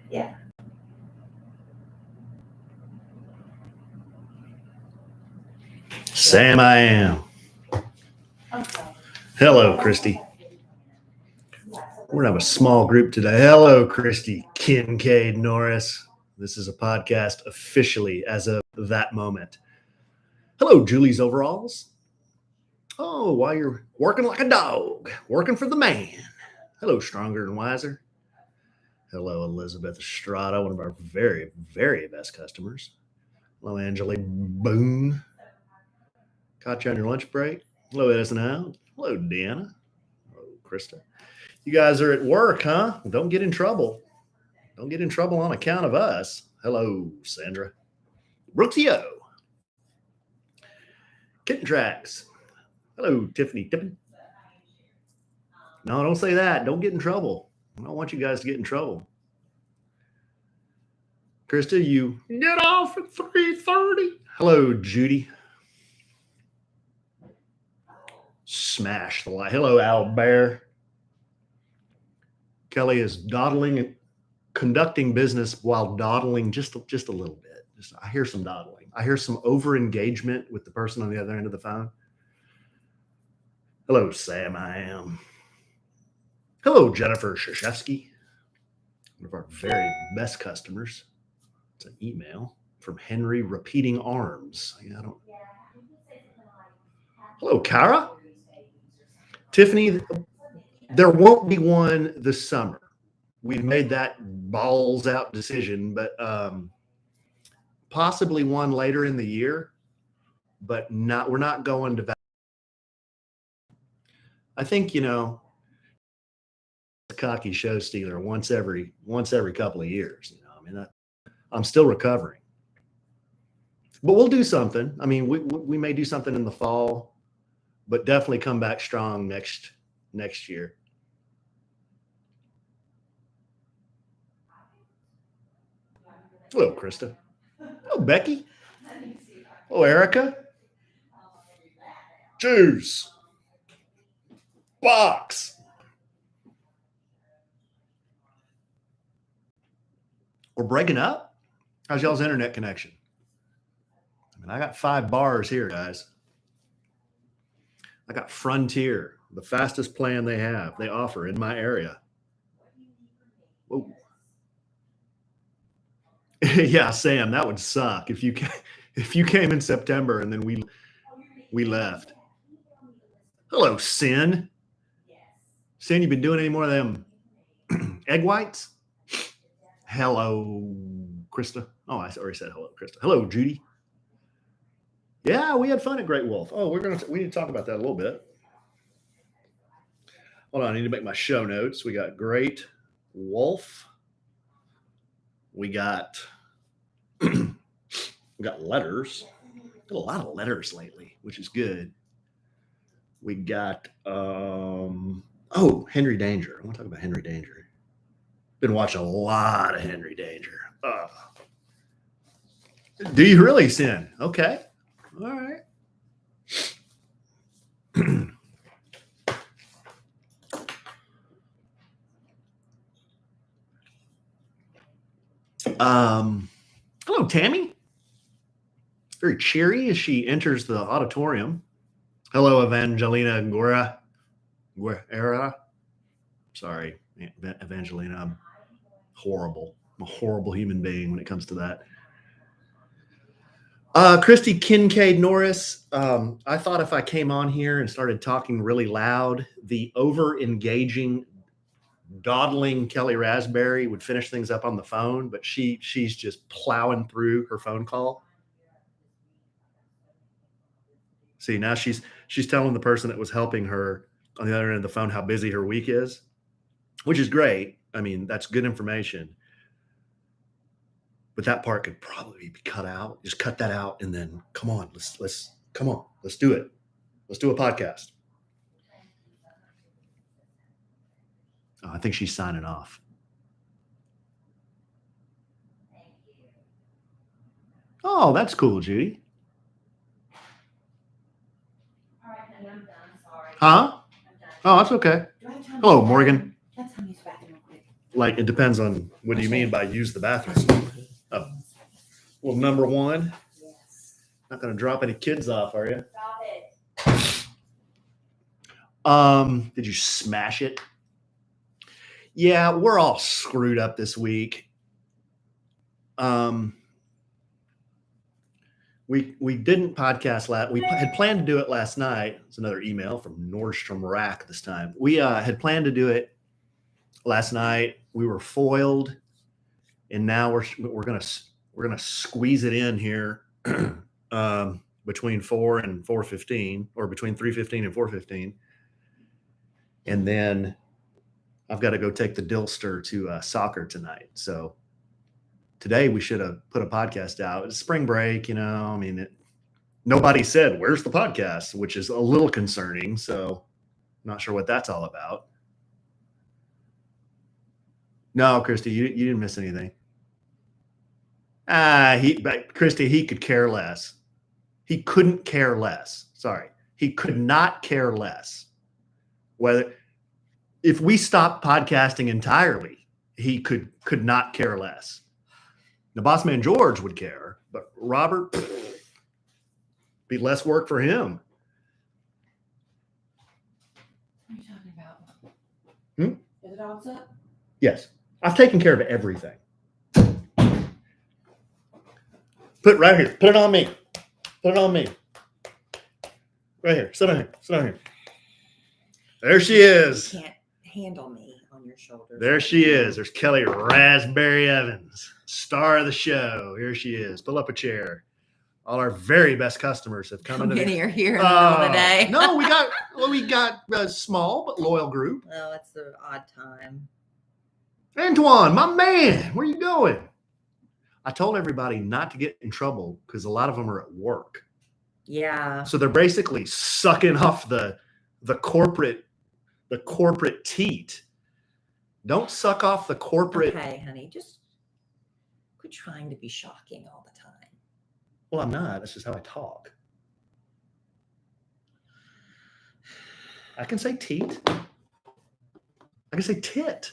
Yeah. Sam, I am. Hello, Christy. We're gonna have a small group today. Hello, Christy Kincaid Norris. This is a podcast officially as of that moment. Hello, Julie's Overalls. Oh, while you're working like a dog, working for the man. Hello, Stronger and Wiser. Hello, Elizabeth Estrada, one of our very, very best customers. Hello, Angela Boone. Caught you on your lunch break. Hello, Edison Howe. Hello, Deanna. Hello, Krista. You guys are at work, huh? Don't get in trouble. Don't get in trouble on account of us. Hello, Sandra. Brooksio. Kitten Tracks. Hello, Tiffany Tippin. No, don't say that. Don't get in trouble. I don't want you guys to get in trouble. Krista, you get off at 3:30. Hello, Judy. Smash the light. Hello, Al Bear. Kellie is conducting business while dawdling just a little bit. I hear some dawdling. I hear some over-engagement with the person on the other end of the phone. Hello, Sam, I am. Hello, Jennifer Shashevsky, one of our very best customers. It's an email from Henry Repeating Arms. Hello, Kara. Tiffany, there won't be one this summer. We've made that balls out decision, but possibly one later in the year, but we're not going to. I think, a cocky show stealer once every couple of years. I'm still recovering, but we'll do something. I mean, we may do something in the fall, but definitely come back strong next year. Hello, Krista. Hello, Becky. Hello, Erica. Juice. Box. We're breaking up? How's y'all's internet connection? I got 5 bars here, guys. I got Frontier, the fastest plan they offer in my area. Whoa. Yeah, Sam, that would suck if you came in September and then we left. Hello, Sin. Sin, you been doing any more of them egg whites? Hello, Krista. Oh, I already said hello, Krista. Hello, Judy. Yeah, we had fun at Great Wolf. Oh, we need to talk about that a little bit. Hold on, I need to make my show notes. We got Great Wolf. We got letters. Got a lot of letters lately, which is good. We got Henry Danger. I want to talk about Henry Danger. Been watching a lot of Henry Danger. Do you really, Sin? Okay. All right. Hello, Tammy. Very cheery as she enters the auditorium. Hello, Evangelina Guerra. Sorry, Evangelina. I'm horrible. I'm a horrible human being when it comes to that. Christy Kincaid Norris. I thought if I came on here and started talking really loud, the over-engaging, dawdling Kellie Rasberry would finish things up on the phone, but she's just plowing through her phone call. See, now she's telling the person that was helping her on the other end of the phone how busy her week is, which is great. I mean, that's good information. But that part could probably be cut out. Just cut that out and then come on, let's do it. Let's do a podcast. Oh, I think she's signing off. Oh, that's cool, Judy. All right, honey, I'm done. Sorry. Huh? I'm done. Oh, that's okay. Do I have time to Hello, use the Morgan. bathroom? Let's time to use the bathroom real quick. Like, it depends on what do you mean by use the bathroom? Oh. Well, number one, Yes. not going to drop any kids off, are you? Stop it. Did you smash it? Yeah, we're all screwed up this week. We didn't podcast last. We had planned to do it last night. It's another email from Nordstrom Rack this time. We had planned to do it last night. We were foiled, and now we're gonna squeeze it in here between 4 and 4:15, or between 3:15 and 4:15, and then I've got to go take the Dillster to soccer tonight. So today we should have put a podcast out. It's spring break, I mean, nobody said, where's the podcast, which is a little concerning. So I'm not sure what that's all about. No, Christy, you didn't miss anything. Christy, he could care less. He couldn't care less. Sorry. He could not care less. If we stopped podcasting entirely, he could not care less. The boss man George would care, but Robert, be less work for him. What are you talking about? Hmm? Is it all up? Yes. I've taken care of everything. Put it right here. Put it on me. Put it on me. Right here. Sit down here. Sit down here. There she is. You can't handle me on your shoulders. There she is. There's Kellie Rasberry Evans, star of the show. Here she is. Pull up a chair. All our very best customers have come How into many are here in the middle of the day? No, we got a small but loyal group. Oh, it's an odd time. Antoine, my man, where you going? I told everybody not to get in trouble because a lot of them are at work. Yeah. So they're basically sucking off the corporate teat. Don't suck off the corporate. Okay, honey, just quit trying to be shocking all the time. Well, I'm not. That's just how I talk. I can say teat. I can say tit.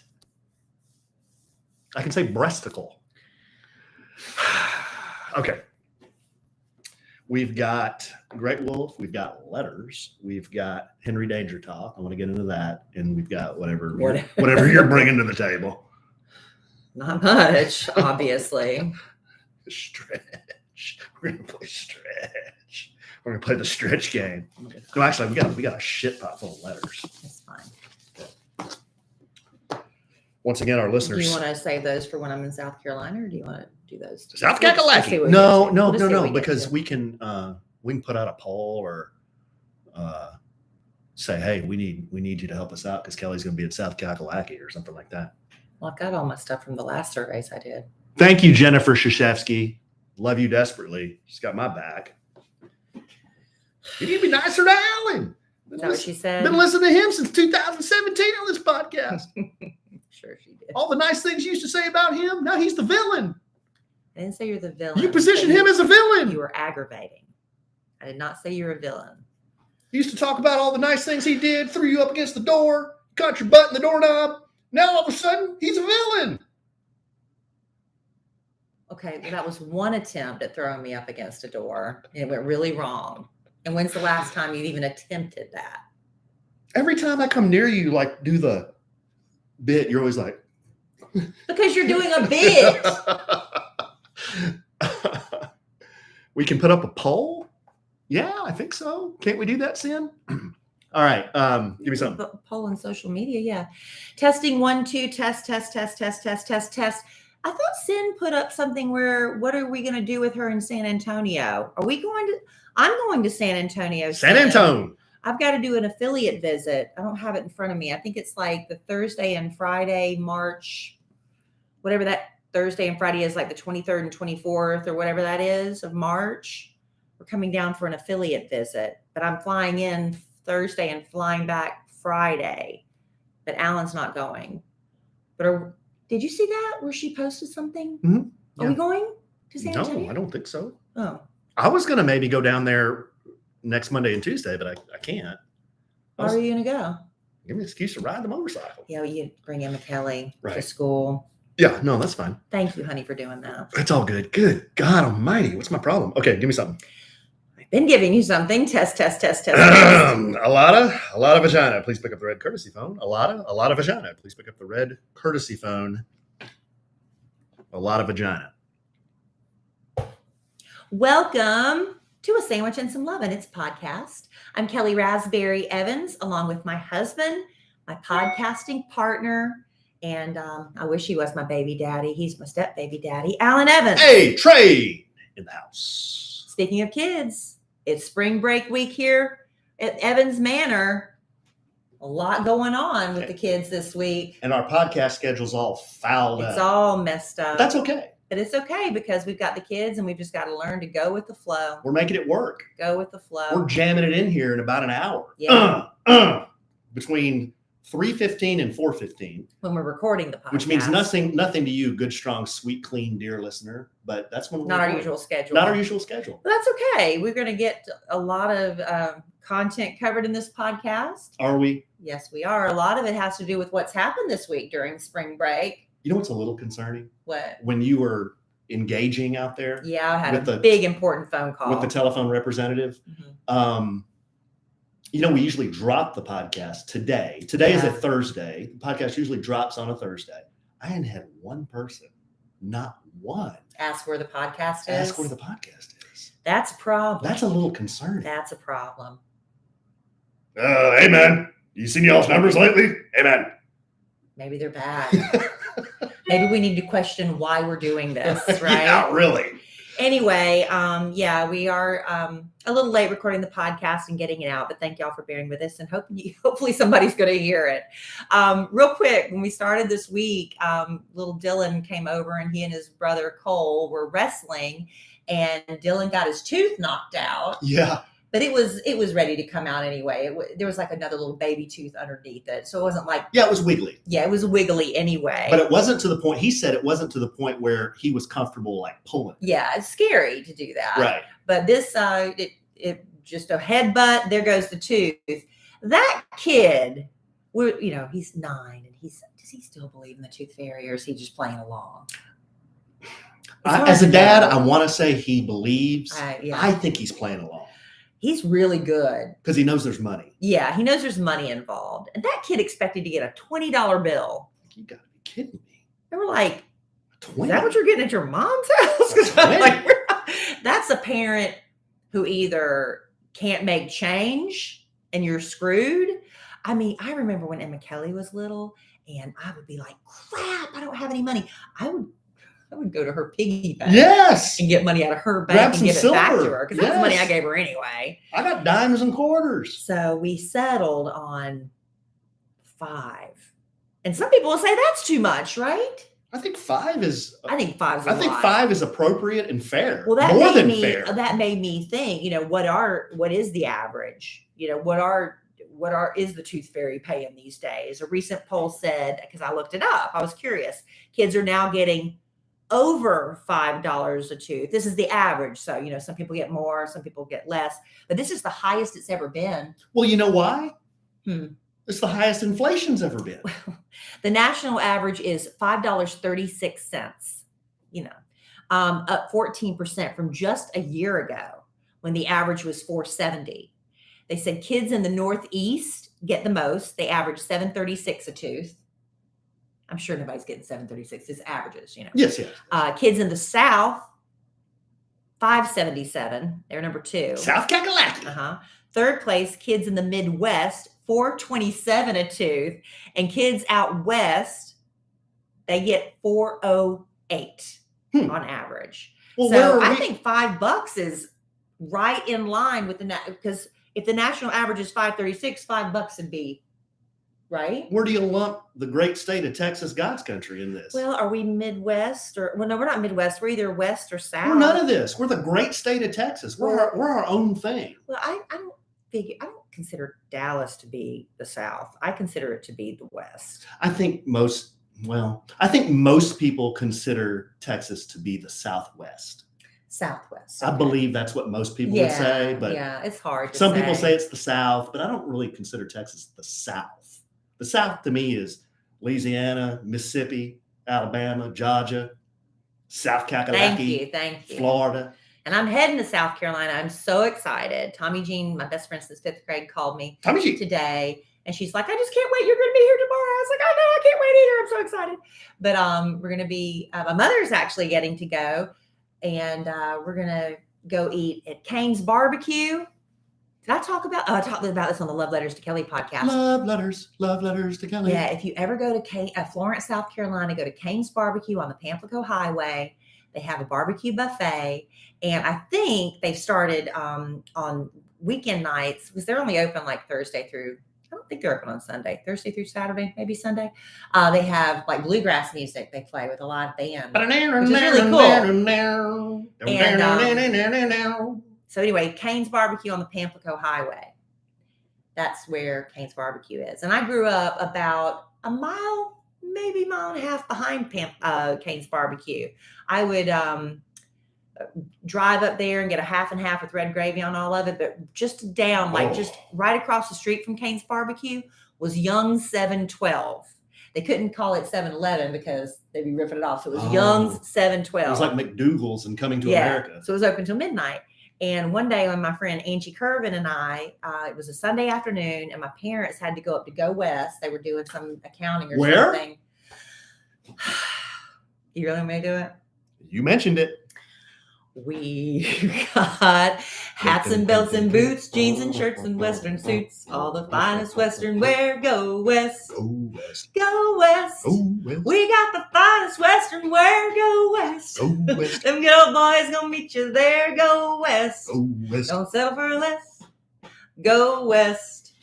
I can say breasticle. Okay. We've got Great Wolf. We've got letters. We've got Henry Danger Talk. I want to get into that. And we've got whatever you're bringing to the table. Not much, obviously. Stretch. We're going to play stretch. We're going to play the stretch game. No, actually, we got a shit pot full of letters. That's fine. Once again, our listeners. Do you want to save those for when I'm in South Carolina, or do you want to do those? South Kakalaki. No, because we can put out a poll or say, hey, we need you to help us out because Kelly's going to be at South Kakalaki or something like that. Well, I've got all my stuff from the last surveys I did. Thank you, Jennifer Shashevsky. Love you desperately. She's got my back. You need to be nicer to Alan. Is that what she said? Been listening to him since 2017 on this podcast. Sure she did. All the nice things you used to say about him, now he's the villain. I didn't say you're the villain. You positioned him as a villain. You were aggravating. I did not say you're a villain. He used to talk about all the nice things he did, threw you up against the door, caught your butt in the doorknob. Now all of a sudden, he's a villain. Okay, well, that was one attempt at throwing me up against a door. And it went really wrong. And when's the last time you even attempted that? Every time I come near you, like do the bit, you're always like. Because you're doing a bit. We can put up a poll? Yeah, I think so. Can't we do that, Sin? All right. Give me something. Poll on social media, yeah. Testing 1, 2, test. I thought Sin put up something where, what are we going to do with her in San Antonio? I'm going to San Antonio. San Antonio. I've got to do an affiliate visit. I don't have it in front of me. I think it's like the Thursday and Friday, March, whatever that Thursday and Friday is, like the 23rd and 24th or whatever that is of March. We're coming down for an affiliate visit. but I'm flying in Thursday and flying back Friday. But Alan's not going. But did you see that where she posted something? Mhm. Are we going to San Antonio? No, I don't think so. Oh, I was going to maybe go down there next Monday and Tuesday, but I can't. where are you going to go? Give me an excuse to ride the motorcycle. Yeah, you bring Emma Kellie to Right. school. Yeah, no, that's fine. Thank you, honey, for doing that. It's all good. Good God almighty. What's my problem? Okay, give me something. I've been giving you something. Test. A lot of vagina. Please pick up the red courtesy phone. A lot of vagina. Please pick up the red courtesy phone. A lot of vagina. Welcome to A Sandwich and Some Lovin'. It's a podcast. I'm Kellie Rasberry Evans, along with my husband, my podcasting partner, and I wish he was my baby daddy. He's my step baby daddy, Alan Evans. Hey, Trey in the house. Speaking of kids, it's spring break week here at Evans Manor. A lot going on with the kids this week. And our podcast schedule's all fouled up. It's all messed up. That's okay. But it's okay because we've got the kids and we've just got to learn to go with the flow. We're making it work. Go with the flow. We're jamming it in here in about an hour. Yeah. Between 3:15 and 4:15. When we're recording the podcast. Which means nothing to you, good, strong, sweet, clean, dear listener. But that's when we're not our recording. usual schedule. Not our usual schedule. But that's okay. We're going to get a lot of content covered in this podcast. Are we? Yes, we are. A lot of it has to do with what's happened this week during spring break. You know what's a little concerning? What? When you were engaging out there. Yeah, I had a big important phone call with the telephone representative. Mm-hmm. We usually drop the podcast today. Today is a Thursday. The podcast usually drops on a Thursday. I hadn't had one person, not one, ask where the podcast is. Ask where the podcast is. That's a problem. That's a little concerning. That's a problem. Hey, man. You seen y'all's numbers lately? Hey, man. Maybe they're bad. Maybe we need to question why we're doing this, right? Yeah, really. Anyway, we are a little late recording the podcast and getting it out, but thank y'all for bearing with us and hopefully somebody's going to hear it. Real quick, when we started this week, little Dylan came over and he and his brother Cole were wrestling and Dylan got his tooth knocked out. Yeah. But it was ready to come out anyway. There was like another little baby tooth underneath it. So it wasn't like... Yeah, it was wiggly. Yeah, it was wiggly anyway. But it wasn't to the point... He said it wasn't to the point where he was comfortable like pulling. Yeah, it's scary to do that. Right. But this, it just a headbutt. There goes the tooth. That kid, he's 9. And does he still believe in the tooth fairy or is he just playing along? As a dad, I want to say he believes. Yeah. I think he's playing along. He's really good. Because he knows there's money. Yeah, he knows there's money involved. And that kid expected to get a $20 bill. You got to be kidding me. They were like, 20? Is that what you're getting at your mom's house? 'Cause I'm like, that's a parent who either can't make change and you're screwed. I mean, I remember when Emma Kellie was little and I would be like, crap, I don't have any money. I would go to her piggy bank. Yes. And get money out of her bank Grab and give some it back to silver. her because that's the money I gave her anyway. I got dimes and quarters. So we settled on 5. And some people will say that's too much, right? I think 5 is. I think 5 is. I think 5 is appropriate and fair. Well, that more made than me. fair. That made me think. What is the average? What is the tooth fairy paying these days? A recent poll said, because I looked it up, I was curious. Kids are now getting over $5 a tooth. This is the average. So, some people get more, some people get less, but this is the highest it's ever been. Well, you know why? It's the highest inflation's ever been. The national average is $5.36, up 14% from just a year ago when the average was $4.70. They said kids in the Northeast get the most. They average $7.36 a tooth. I'm sure nobody's getting $7.36. It's averages, Yes. Kids in the South, $5.77. They're number 2. South Kakalaki. Third place, kids in the Midwest, $4.27 a tooth. And kids out west, they get $4.08 on average. Well, so I think $5 is right in line with because if the national average is $5.36, $5 would be right. Where do you lump the great state of Texas, God's country, in this? Well, are we Midwest no, we're not Midwest. We're either West or South. We're none of this. We're the great state of Texas. We're our own thing. Well, I don't don't consider Dallas to be the South. I consider it to be the West. I think most people consider Texas to be the Southwest. Southwest. I believe that's what most people would say, but it's hard to some people say it's the South, but I don't really consider Texas the South. The South to me is Louisiana, Mississippi, Alabama, Georgia, South Kakalaki, Thank you. Florida. And I'm heading to South Carolina. I'm so excited. Tommy Jean, my best friend since 5th grade, called me today. And she's like, I just can't wait. You're going to be here tomorrow. I was like, I know, I can't wait either. I'm so excited. But we're going to be, my mother's actually getting to go. And we're going to go eat at Cane's Barbecue. Did I talk about, I talked about this on the Love Letters to Kellie podcast. Love letters to Kellie. Yeah, if you ever go to Florence, South Carolina, go to Cane's Barbecue on the Pamplico Highway. They have a barbecue buffet. And I think they've started on weekend nights, because they're only open like Thursday through, I don't think they're open on Sunday, Thursday through Saturday, maybe Sunday. They have like bluegrass music they play with a live band, which is really cool. And so anyway, Cane's Barbecue on the Pamplico Highway. That's where Cane's Barbecue is. And I grew up about a mile, maybe mile and a half behind Cane's Barbecue. I would drive up there and get a half and half with red gravy on all of it, but just down, just right across the street from Cane's Barbecue was Young's 712. They couldn't call it 7-Eleven because they'd be ripping it off. So it was Young's 712. It was like McDougal's and Coming to America. So it was open till midnight. And one day when my friend Angie Curvin and I, it was a Sunday afternoon, and my parents had to go up to Go West. They were doing some accounting or something. You really want me to do it? You mentioned it. We got hats and belts and boots, jeans and shirts and Western suits, all the finest Western wear. Go West. Go West. Go West. Go West. We got the finest Western wear. Go West. Go West. Them good old boys gonna meet you there. Go West. Go West. Don't settle for less. Go West.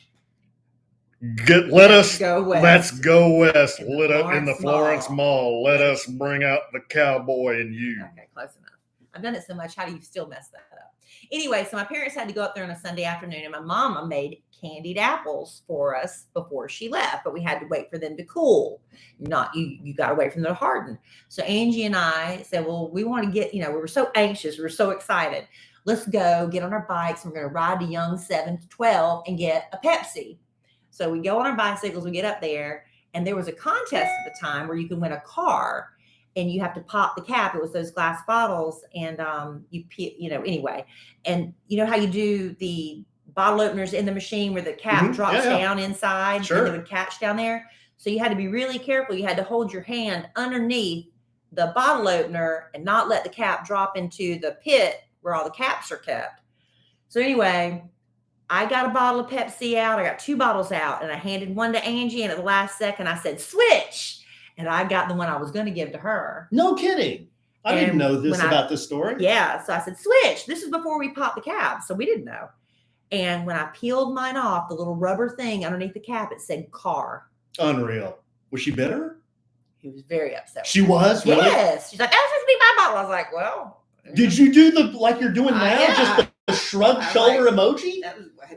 Let's go west. Let's go west. Lit up Florence in the Florence Mall. Let us bring out the cowboy in you. Okay, close enough. I've done it so much. How do you still mess that up? Anyway, so my parents had to go up there on a Sunday afternoon, and my mama made candied apples for us before she left, but we had to wait for them to cool. You got to wait for them to harden. So Angie and I said, well, we want to get, we were so anxious. We were so excited. Let's go get on our bikes. And we're going to ride to Young 7-12 and get a Pepsi. So we go on our bicycles, we get up there, and there was a contest at the time where you can win a car, and you have to pop the cap. It was those glass bottles, and anyway. And you know how you do the bottle openers in the machine where the cap drops down inside, and it would catch down there? So you had to be really careful. You had to hold your hand underneath the bottle opener and not let the cap drop into the pit where all the caps are kept. So anyway, I got a bottle of Pepsi out. I got 2 bottles out, and I handed one to Angie. And at the last second, I said, switch. And I got the one I was going to give to her. No kidding. I didn't know this about this story. Yeah. So I said, switch. This is before we popped the cap. So we didn't know. And when I peeled mine off, the little rubber thing underneath the cap, it said car. Unreal. Was she bitter? He was very upset. She was? Really? Yes. She's like, that's supposed to be my bottle. I was like, well. Did you do the, like you're doing now? Yeah. Just the shrug shoulder emoji?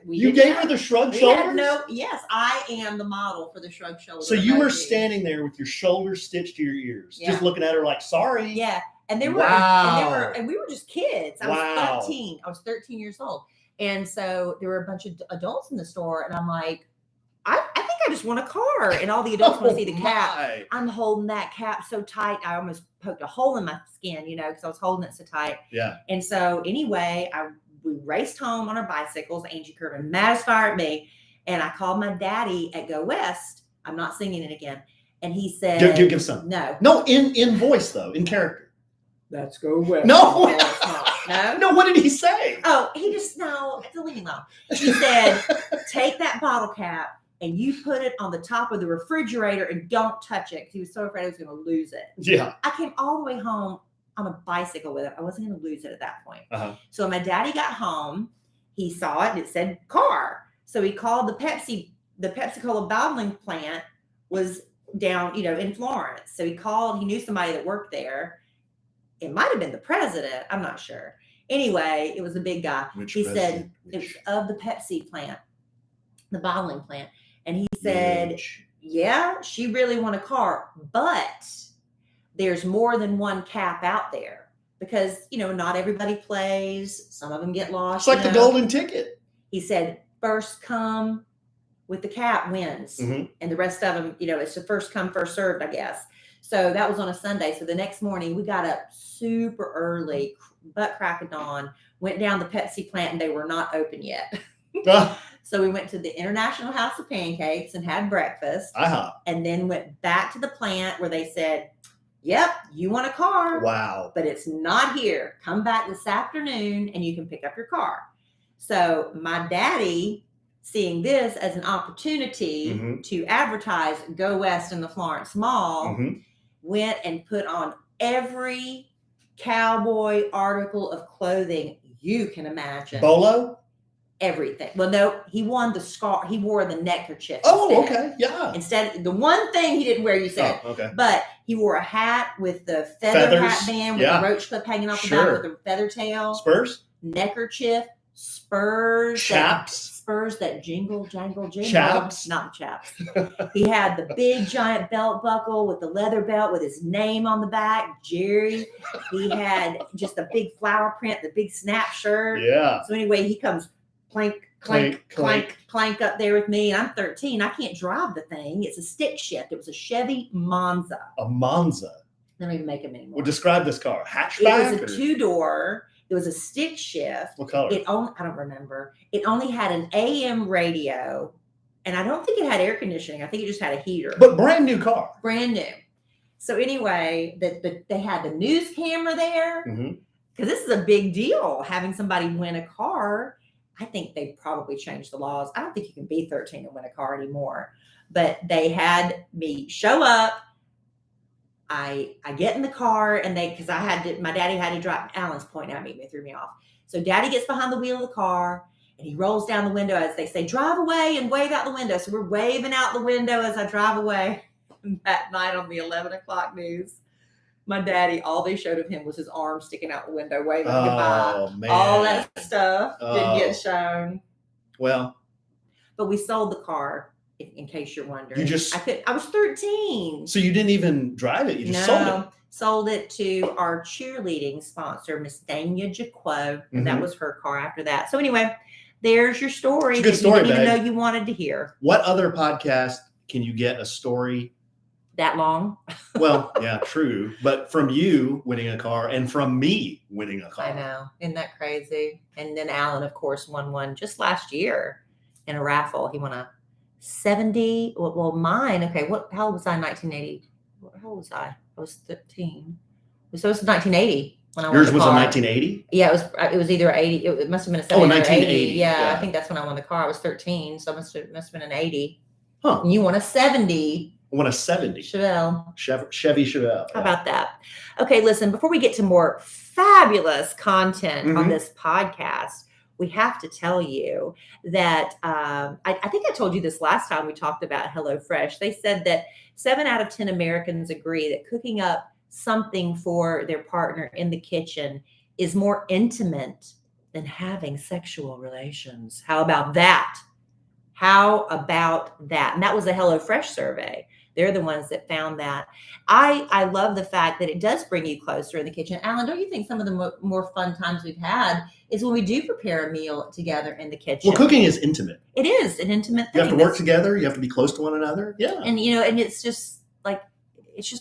You gave her the shrug shoulders? Yes, I am the model for the shrug shoulder. So you were standing there with your shoulders stitched to your ears, just looking at her like, sorry. Yeah. And we were just kids. I was 13. I was 13 years old. And so there were a bunch of adults in the store, and I'm like, I think I just want a car. And all the adults want to see the cap. I'm holding that cap so tight. I almost poked a hole in my skin, because I was holding it so tight. Yeah. And so anyway, we raced home on our bicycles. Angie Curvin, mad as fire at me. And I called my daddy at Go West. I'm not singing it again. And he said, give some. No, in voice though, in character. Let's go West. No. No, what did he say? Oh, leave me alone. He said, take that bottle cap and you put it on the top of the refrigerator and don't touch it, because he was so afraid I was going to lose it. Yeah. I came all the way home on a bicycle with it. I wasn't going to lose it at that point. Uh-huh. So when my daddy got home, he saw it and it said car. So he called the Pepsi-Cola bottling plant was down, in Florence. So he called, he knew somebody that worked there. It might have been the president. I'm not sure. Anyway, it was a big guy. Which He president? said it was of the Pepsi plant, the bottling plant. And he said, yeah, she really won a car, but there's more than one cap out there because, not everybody plays. Some of them get lost. It's like the golden ticket. He said, first come with the cap wins. Mhm. And the rest of them, it's the first come, first served, I guess. So that was on a Sunday. So the next morning we got up super early, butt crack of dawn, went down the Pepsi plant and they were not open yet. So we went to the International House of Pancakes and had breakfast. And then went back to the plant where they said, yep, you want a car. Wow. But it's not here. Come back this afternoon and you can pick up your car. So my daddy, seeing this as an opportunity to advertise Go West in the Florence Mall, went and put on every cowboy article of clothing you can imagine. Bolo? Everything. Well, no, he won the scar. He wore the neckerchief. Oh, instead. okay. Yeah. Instead, the one thing he didn't wear, you said. Oh, okay. But he wore a hat with the feather hat band with the roach clip hanging off the back with the feather tail. Spurs? Neckerchief. Spurs. Chaps. Spurs that jingle, jangle, jingle. Chaps. Not chaps. He had the big giant belt buckle with the leather belt with his name on the back, Jerry. He had just a big flower print, the big snap shirt. Yeah. So anyway, he comes clank up there with me. I'm 13. I can't drive the thing. It's a stick shift. It was a Chevy Monza. A Monza. They don't even make them anymore. Well, describe this car. Hatchback? It was a two-door. It was a stick shift. What color? I don't remember. It only had an AM radio, and I don't think it had air conditioning. I think it just had a heater. But brand new car. Brand new. So anyway, they had the news camera there because this is a big deal, having somebody win a car. I think they probably changed the laws. I don't think you can be 13 and win a car anymore. But they had me show up. I get in the car and because my daddy had to drive. Alan's pointing at me, they threw me off. So daddy gets behind the wheel of the car and he rolls down the window as they say, drive away and wave out the window. So we're waving out the window as I drive away. And that night on the 11 o'clock news, my daddy, all they showed of him was his arm sticking out the window, waving goodbye. Man. All that stuff didn't get shown. Well, but we sold the car. In case you're wondering, I was 13. So you didn't even drive it. You just sold it. Sold it to our cheerleading sponsor, Miss Dania Jaquo, and that was her car after that. So anyway, there's your story. It's a good story, you didn't even know you wanted to hear. What other podcast can you get a story that long? Well, yeah, true. But from you winning a car and from me winning a car. I know. Isn't that crazy? And then Alan, of course, won one just last year in a raffle. He won a 70. Well, mine. Okay. How old was I in 1980? How old was I? I was 13. So it was 1980 when I won the car. Yours was in 1980? Yeah, it was either 80. It must have been a 70 or 1980. Yeah, I think that's when I won the car. I was 13, so it must have been an 80. Huh. And you won a 70. I won a 70. Chevelle. Chevy Chevelle. How about that? Okay, listen, before we get to more fabulous content on this podcast, we have to tell you that I think I told you this last time we talked about HelloFresh. They said that 7 out of 10 Americans agree that cooking up something for their partner in the kitchen is more intimate than having sexual relations. How about that? How about that? And that was a HelloFresh survey. They're the ones that found that. I love the fact that it does bring you closer in the kitchen. Alan, don't you think some of the more fun times we've had is when we do prepare a meal together in the kitchen? Well, cooking is intimate. It is an intimate thing. You have to work together. You have to be close to one another. Yeah. And, and it's just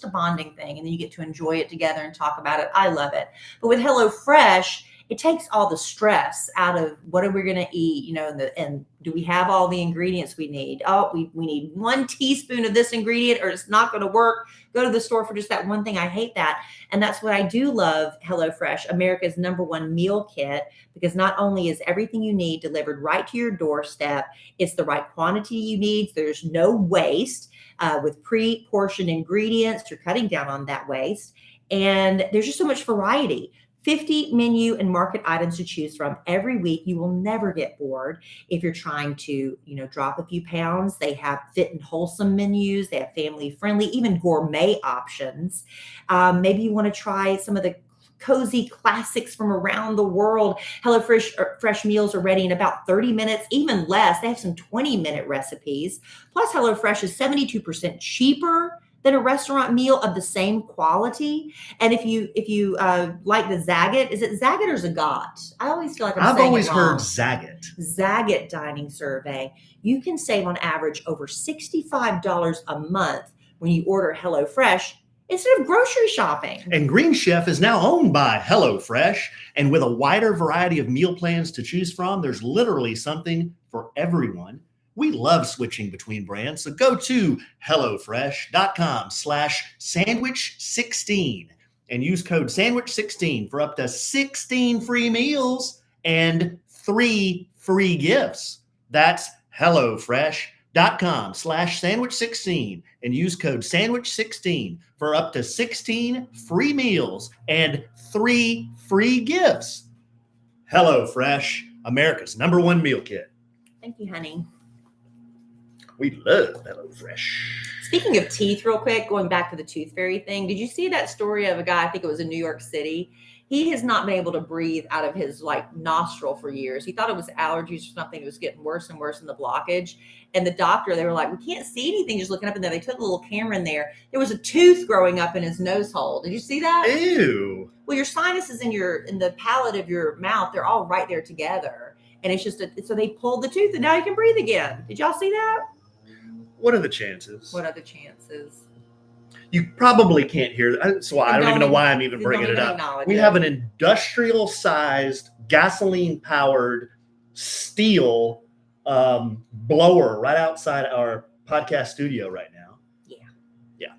a bonding thing. And then you get to enjoy it together and talk about it. I love it. But with HelloFresh, it takes all the stress out of what are we going to eat, and do we have all the ingredients we need? Oh, we need 1 teaspoon of this ingredient or it's not going to work. Go to the store for just that one thing. I hate that. And that's what I do love HelloFresh, America's #1 meal kit, because not only is everything you need delivered right to your doorstep, it's the right quantity you need. So there's no waste with pre-portioned ingredients. You're cutting down on that waste. And there's just so much variety. 50 menu and market items to choose from every week. You will never get bored if you're trying to, drop a few pounds. They have fit and wholesome menus. They have family friendly, even gourmet options. Maybe you want to try some of the cozy classics from around the world. HelloFresh fresh meals are ready in about 30 minutes, even less. They have some 20-minute recipes. Plus, HelloFresh is 72% cheaper than a restaurant meal of the same quality. And if you like the Zagat, is it Zagat or Zagat? I always feel like I've saying always it wrong. heard Zagat. Zagat dining survey. You can save on average over $65 a month when you order HelloFresh instead of grocery shopping. And Green Chef is now owned by HelloFresh. And with a wider variety of meal plans to choose from, there's literally something for everyone. We love switching between brands. So go to HelloFresh.com/sandwich16 and use code sandwich16 for up to 16 free meals and 3 free gifts. That's HelloFresh.com/sandwich16 and use code sandwich16 for up to 16 free meals and 3 free gifts. HelloFresh, America's #1 meal kit. Thank you, honey. We love HelloFresh. Speaking of teeth, real quick, going back to the tooth fairy thing, did you see that story of a guy, I think it was in New York City? He has not been able to breathe out of his nostril for years. He thought it was allergies or something. It was getting worse and worse in the blockage. And the doctor, they were like, we can't see anything just looking up. And then they took a little camera in there. There was a tooth growing up in his nose hole. Did you see that? Ew. Well, your sinuses in the palate of your mouth, they're all right there together. And it's just, so they pulled the tooth and now you can breathe again. Did y'all see that? What are the chances? What are the chances? You probably can't hear that. So I don't even know why I'm even bringing it up. We have an industrial-sized, gasoline-powered steel blower right outside our podcast studio right now. Yeah.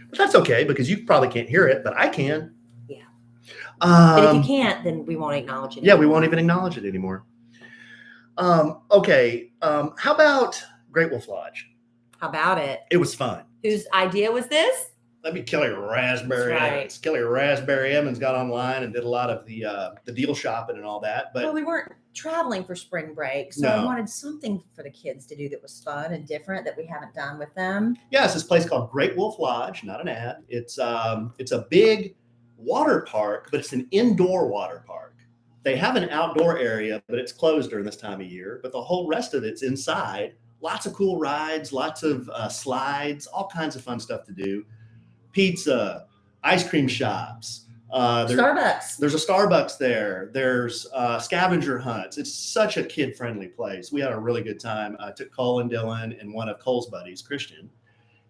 But that's okay because you probably can't hear it, but I can. Yeah. But if you can't, then we won't acknowledge it anymore. Yeah, we won't even acknowledge it anymore. Okay. How about Great Wolf Lodge? How about it? It was fun. Whose idea was this? That'd be Kellie Rasberry. That's right. Emmons. Kellie Rasberry Emmons got online and did a lot of the deal shopping and all that. But well, we weren't traveling for spring break, so I wanted something for the kids to do that was fun and different that we haven't done with them. Yeah, it's this place called Great Wolf Lodge. Not an ad. It's a big water park, but it's an indoor water park. They have an outdoor area, but it's closed during this time of year. But the whole rest of it's inside. Lots of cool rides, lots of slides, all kinds of fun stuff to do. Pizza, ice cream shops. Starbucks. There's a Starbucks there. There's scavenger hunts. It's such a kid-friendly place. We had a really good time. I took Cole and Dylan and one of Cole's buddies, Christian,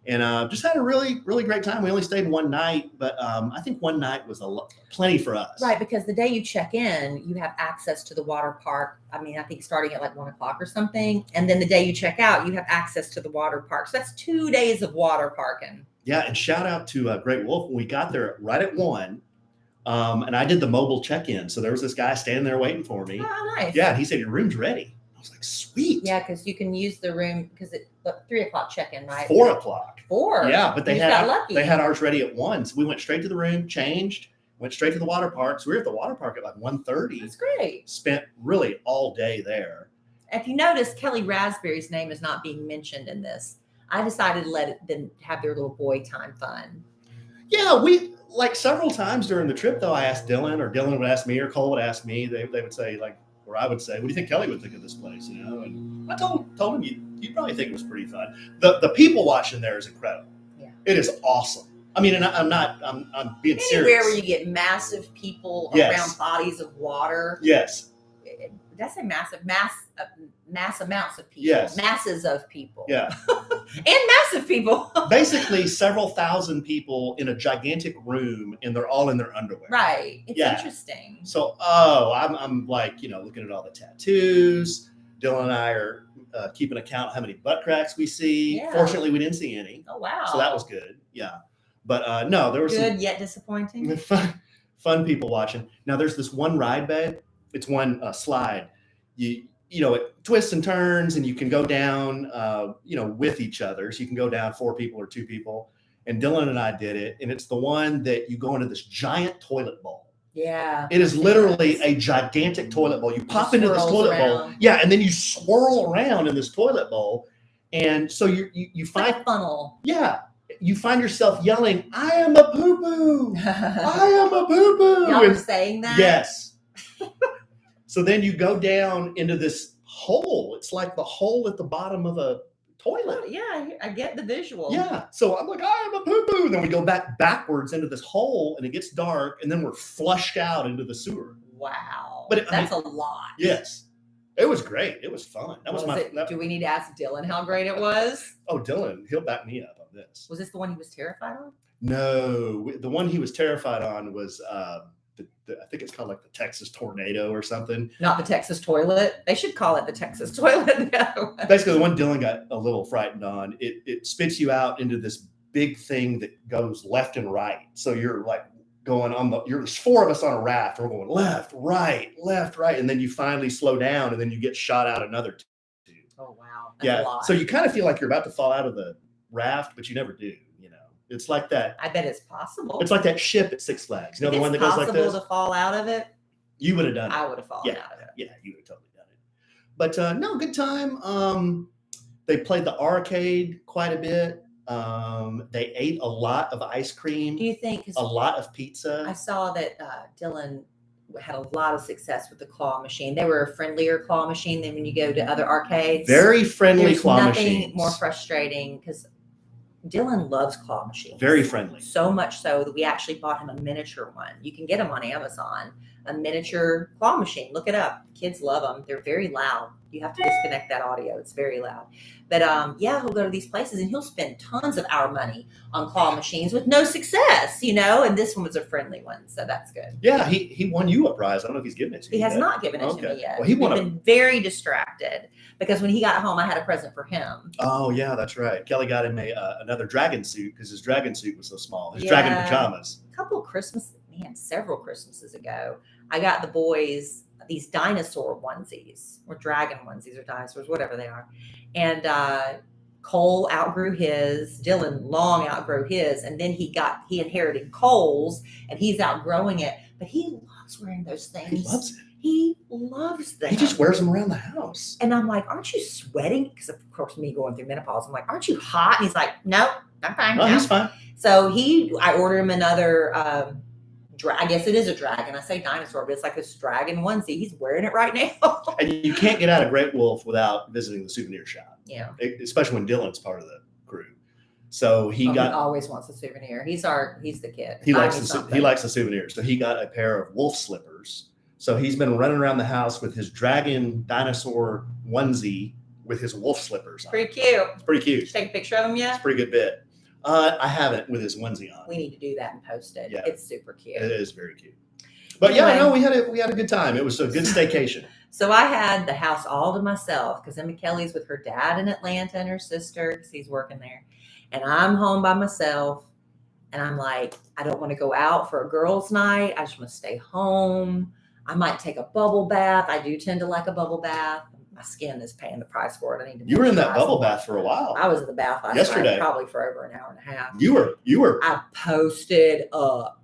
and just had a really, really great time. We only stayed one night, but I think one night was plenty for us. Right, because the day you check in, you have access to the water park. I mean, I think starting at 1 o'clock or something. And then the day you check out, you have access to the water park. So that's 2 days of water parking. Yeah, and shout out to Great Wolf. When we got there right at 1, and I did the mobile check-in. So there was this guy standing there waiting for me. Oh, nice. Yeah, and he said, your room's ready. I was like, sweet. Yeah, because you can use the room because it's 3 o'clock check-in, right? 4 o'clock. 4? Yeah, but they got lucky. had ours ready at 1. So we went straight to the room, changed, went straight to the water park. So we were at the water park at 1:30. That's great. Spent really all day there. If you notice, Kellie Rasberry's name is not being mentioned in this. I decided to let them have their little boy time fun. Yeah, we several times during the trip, though, I asked Dylan, or Dylan would ask me, or Cole would ask me. They would say, or I would say, what do you think Kellie would think of this place? And I told him you'd probably think it was pretty fun. The people watching there is incredible. Yeah. It is awesome. I mean, and I'm being serious. Anywhere where you get massive people around bodies of water. Yes. Did I say massive? Mass amounts of people. Yes. Masses of people. Yeah. And massive people. Basically, several thousand people in a gigantic room, and they're all in their underwear. Right. It's interesting. So, I'm looking at all the tattoos. Dylan and I are keeping account of how many butt cracks we see. Yeah. Fortunately, we didn't see any. Oh, wow. So that was good. Yeah. But no, there was good yet disappointing. Fun people watching. Now, there's this one ride, babe. It's one slide. It twists and turns, and you can go down, with each other. So you can go down 4 people or 2 people. And Dylan and I did it. And it's the one that you go into this giant toilet bowl. Yeah. It is literally a gigantic toilet bowl. You pop into this toilet bowl. Yeah. And then you swirl around in this toilet bowl. And so you find like a funnel. Yeah. you find yourself yelling, "I am a poo-poo! I am a poo-poo!" Y'all were saying that? Yes. So then you go down into this hole. It's like the hole at the bottom of a toilet. Oh, yeah, I get the visual. Yeah. So I'm like, "I am a poo-poo." Then we go backwards into this hole, and it gets dark, and then we're flushed out into the sewer. Wow. But that's a lot. Yes. It was great. It was fun. That was my. Do we need to ask Dylan how great it was? Oh, Dylan, he'll back me up on this. Was this the one he was terrified on? No, the one he was terrified on was I think it's called like the Texas tornado or something. Not the Texas toilet. They should call it the Texas toilet. Basically, the one Dylan got a little frightened on. It spits you out into this big thing that goes left and right. So you're like going there's four of us on a raft. We're going left, right, and then you finally slow down, and then you get shot out another two. Oh wow! That's a lot. So you kind of feel like you're about to fall out of the raft, but you never do. You know, it's like that. I bet it's possible. It's like that ship at Six Flags. You know, the one that goes like this. It's possible to fall out of it. You would have done it. I would have fallen out of it. Yeah, you would have totally done it. But no, good time. They played the arcade quite a bit. They ate a lot of ice cream. Do you think a lot of pizza? I saw that Dylan had a lot of success with the claw machine. They were a friendlier claw machine than when you go to other arcades. Very friendly There's claw nothing machines. More frustrating because Dylan loves claw machines. Very friendly. So much so that we actually bought him a miniature one. You can get them on Amazon. A miniature claw machine. Look it up. Kids love them. They're very loud. You have to disconnect that audio. It's very loud. But yeah, he'll go to these places and he'll spend tons of our money on claw machines with no success, you know, and this one was a friendly one. So that's good. Yeah, he won you a prize. I don't know if he's given it to you. He has yet. not given it to me yet. Well, We've been very distracted because when he got home, I had a present for him. Oh, yeah, that's right. Kelly got him another dragon suit because his dragon suit was so small. His dragon pajamas. Several Christmases ago, I got the boys these dinosaur onesies or dragon onesies or dinosaurs, whatever they are. And Cole outgrew his, Dylan long outgrew his, and then he inherited Cole's and he's outgrowing it, but he loves wearing those things. He loves it. He loves them. He just wears them around the house. And I'm like, aren't you sweating? Because of course, me going through menopause, I'm like, aren't you hot? And he's like, nope, I'm fine. Oh, he's fine. So I ordered him another, I guess it is a dragon. I say dinosaur, but it's like this dragon onesie. He's wearing it right now. And you can't get out of Great Wolf without visiting the souvenir shop. Yeah. Especially when Dylan's part of the crew. So he always wants a souvenir. He's the kid. He likes the souvenirs. So he got a pair of wolf slippers. So he's been running around the house with his dragon dinosaur onesie with his wolf slippers on. Pretty cute. It's pretty cute. Did you take a picture of him yet? It's a pretty good bit. I haven't with his onesie on. We need to do that and post it. Yeah. It's super cute. It is very cute. But anyway, yeah, no, we had a good time. It was a good staycation. So I had the house all to myself because Emma Kellie's with her dad in Atlanta and her sister because he's working there. And I'm home by myself. And I'm like, I don't want to go out for a girls' night. I just want to stay home. I might take a bubble bath. I do tend to like a bubble bath. My skin is paying the price for it. I need to. You were in that bubble bath for a while. I was in the bath yesterday, night, probably for over an hour and a half. You were. I posted up.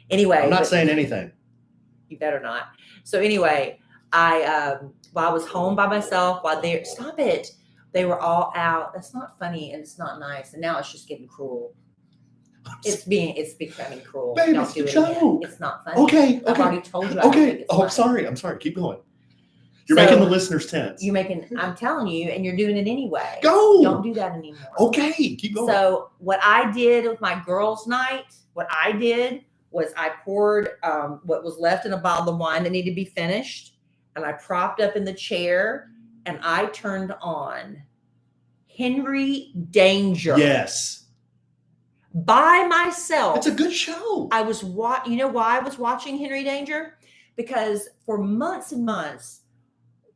Anyway, I'm not saying anything. You better not. So anyway, while I was home by myself, stop it. They were all out. That's not funny and it's not nice. And now it's just getting cruel. It's becoming cruel. Baby, don't do it again. It's not funny. Okay. I've already told you. Okay. Oh, I'm sorry. Keep going. You're making the listeners tense. I'm telling you, and you're doing it anyway. Go. Don't do that anymore. Okay. Keep going. So what I did with my girls' night, was I poured what was left in a bottle of wine that needed to be finished, and I propped up in the chair, and I turned on Henry Danger. Yes. By myself. It's a good show. You know why I was watching Henry Danger? Because for months and months,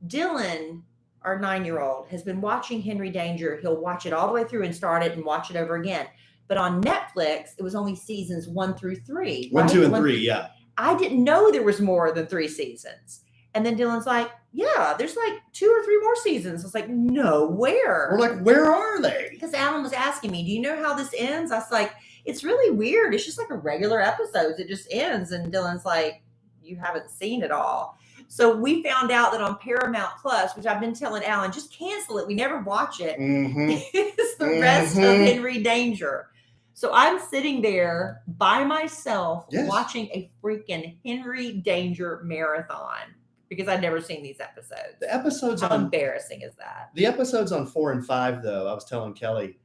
Dylan, our 9-year-old, has been watching Henry Danger. He'll watch it all the way through and start it and watch it over again. But on Netflix, it was only seasons 1 through 3. 1, 2, and 3, yeah. I didn't know there was more than 3 seasons. And then Dylan's like, yeah, there's like 2 or 3 more seasons. I was like, no, where? We're like, where are they? Because Alan was asking me, do you know how this ends? I was like, it's really weird. It's just like a regular episode. It just ends. And Dylan's like, you haven't seen it all. So we found out that on Paramount Plus, which I've been telling Alan, just cancel it. We never watch it. Mm-hmm. It's the rest of Henry Danger. So I'm sitting there by myself Yes. watching a freaking Henry Danger marathon because I'd never seen these episodes. The episodes How on embarrassing is that? the episodes on 4 and 5, though, I was telling Kelly,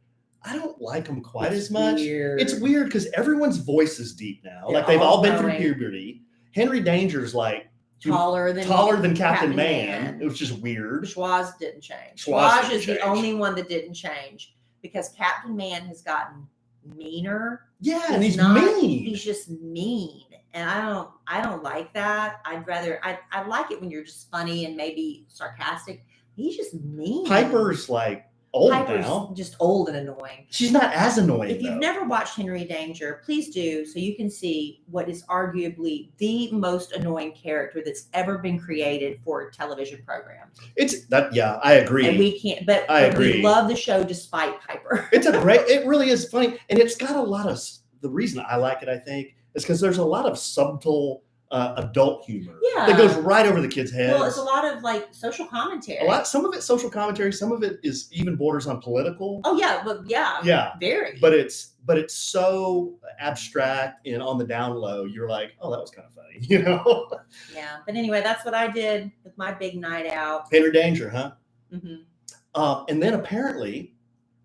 I don't like them quite as much. Weird. It's weird because everyone's voice is deep now. They're Like they've all been through growing. puberty. Henry Danger's like Taller than Captain Man. It was just weird. Schwaz didn't change. Schwaz Schwaz didn't is the change. only one that didn't change because Captain Man has gotten meaner. Yeah, and he's not- mean. He's just mean. And I don't like that. I like it when you're just funny and maybe sarcastic. He's just mean. Piper's like old Piper's now. just old and annoying. She's not as annoying. If you've though. never watched Henry Danger, please do so you can see what is arguably the most annoying character that's ever been created for a television program. It's that. Yeah, I agree. And we can't, but I we agree. love the show despite Piper. It really is funny, and it's got a lot of. The reason I like it, I think, is because there's a lot of subtle adult humor that goes right over the kids' heads. Well, it's a lot of like social commentary. Some of it's social commentary, some of it is even borders on political. Oh yeah, but Yeah, very. but it's so abstract and on the down low. You're like, oh, that was kind of funny, Yeah, but anyway, that's what I did with my big night out. Henry Danger, huh? Mm-hmm. And then apparently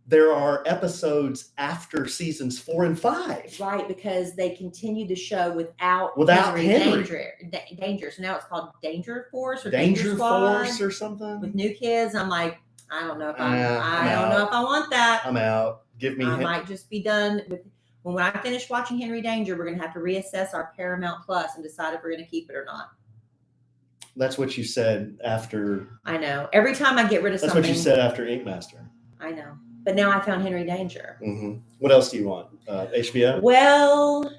there are episodes after seasons 4 and 5. Right, because they continued the show without Henry. Danger. So now it's called Danger Force or Danger Squad Force or something. with new kids. I'm like, I don't know if I I'm don't know if I want that. I'm out. Give me. I might just be done with. When I finish watching Henry Danger, we're going to have to reassess our Paramount Plus and decide if we're going to keep it or not. That's what you said after. I know. Every time I get rid of That's something. what you said after Ink Master. I know. But now I found Henry Danger. Mm-hmm. What else do you want? HBO? Well,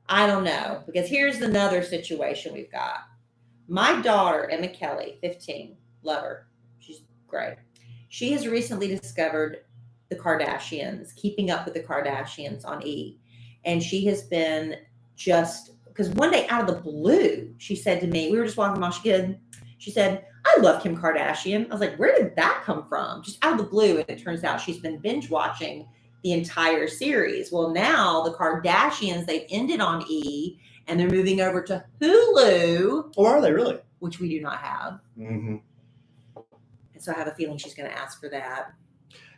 I don't know. Because here's another situation we've got. My daughter, Emma Kellie, 15, love her. She's great. She has recently discovered the Kardashians, Keeping Up with the Kardashians on E! And she has been just, because one day out of the blue, she said to me, we were just walking along, she said, I love Kim Kardashian. I was like, where did that come from? Just out of the blue. And it turns out she's been binge watching the entire series. Well, now the Kardashians, they've ended on E! And they're moving over to Hulu. Or are they really? Which we do not have. Mm-hmm. And so I have a feeling she's going to ask for that.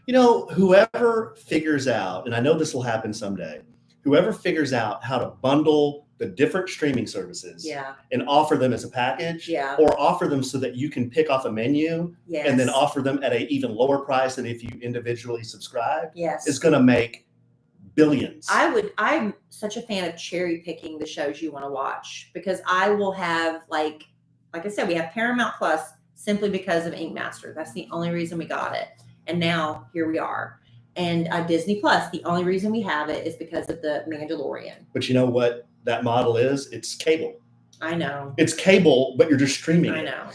Whoever figures out, and I know this will happen someday, whoever figures out how to bundle the different streaming services and offer them as a package or offer them so that you can pick off a menu and then offer them at an even lower price than if you individually subscribe is going to make billions. I'm such a fan of cherry picking the shows you want to watch because I will have like I said, we have Paramount Plus simply because of Ink Master. That's the only reason we got it. And now here we are. And Disney Plus, the only reason we have it is because of the Mandalorian. But you know what that model is? It's cable. I know. It's cable, but you're just streaming I know.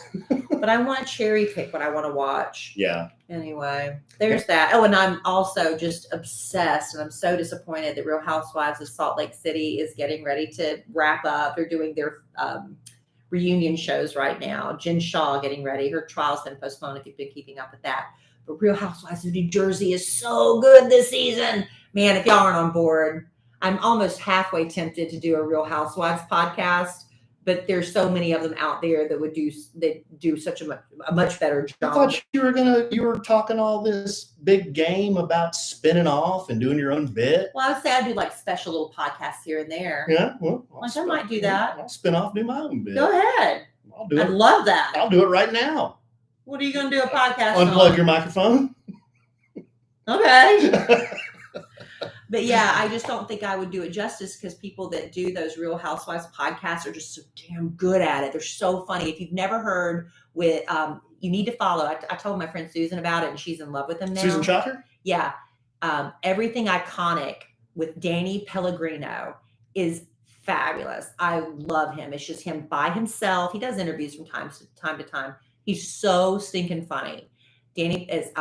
But I want to cherry pick what I want to watch. Yeah. Anyway, there's that. Oh, and I'm also just obsessed, and I'm so disappointed that Real Housewives of Salt Lake City is getting ready to wrap up. They're doing their reunion shows right now. Jen Shaw getting ready. Her trial's been postponed if you've been keeping up with that. But Real Housewives of New Jersey is so good this season. Man, if y'all aren't on board, I'm almost halfway tempted to do a Real Housewives podcast. But there's so many of them out there that do such a much better job. I thought you were talking all this big game about spinning off and doing your own bit. Well, I would say I do like special little podcasts here and there. Yeah, well, I might do that. I'll spin off, do my own bit. Go ahead. I'll do it. I'd love that. I'll do it right now. What are you going to do a podcast Unplug on? your microphone. Okay. But yeah, I just don't think I would do it justice because people that do those Real Housewives podcasts are just so damn good at it. They're so funny. If you've never heard with, you need to follow. I told my friend Susan about it and she's in love with them now. Susan Chalker? Yeah. Everything Iconic with Danny Pellegrino is fabulous. I love him. It's just him by himself. He does interviews from time to time. He's so stinking funny. Danny is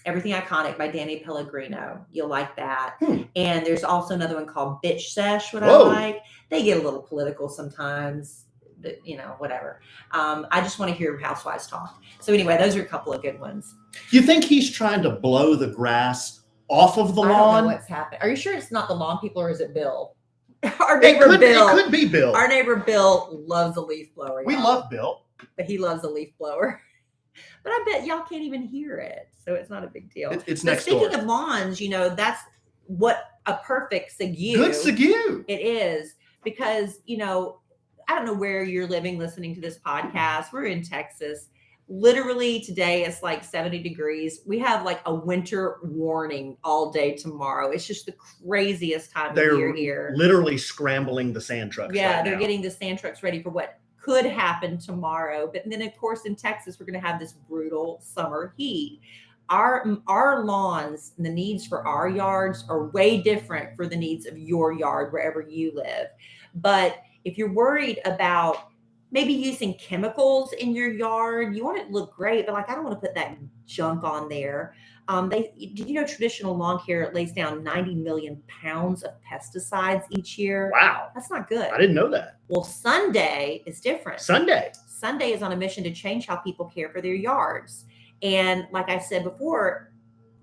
Everything Iconic by Danny Pellegrino. You'll like that. And there's also another one called Bitch Sesh, I like. They get a little political sometimes, but whatever. I just want to hear Housewives talk. So anyway, those are a couple of good ones. You think he's trying to blow the grass off of the I don't lawn. know what's happening. Are you sure it's not the lawn people, or is it Bill? Our neighbor Bill. It could be Bill. Our neighbor Bill loves a leaf blower. We love Bill. But he loves a leaf blower. But I bet y'all can't even hear it. So it's not a big deal. It's but next speaking door. of lawns, that's what a perfect segue. Good segue. It is. Because, I don't know where you're living listening to this podcast. We're in Texas. Literally today it's like 70 degrees. We have like a winter warning all day tomorrow. It's just the craziest time of year here. Literally scrambling the sand trucks. Yeah, right they're now. getting the sand trucks ready for what could happen tomorrow. But then of course in Texas, we're going to have this brutal summer heat. Our lawns and the needs for our yards are way different for the needs of your yard, wherever you live. But if you're worried about maybe using chemicals in your yard, you want it to look great, but I don't want to put that junk on there. Did you know traditional lawn care lays down 90 million pounds of pesticides each year? Wow. That's not good. I didn't know that. Well, Sunday is different. Sunday is on a mission to change how people care for their yards. And like I said before,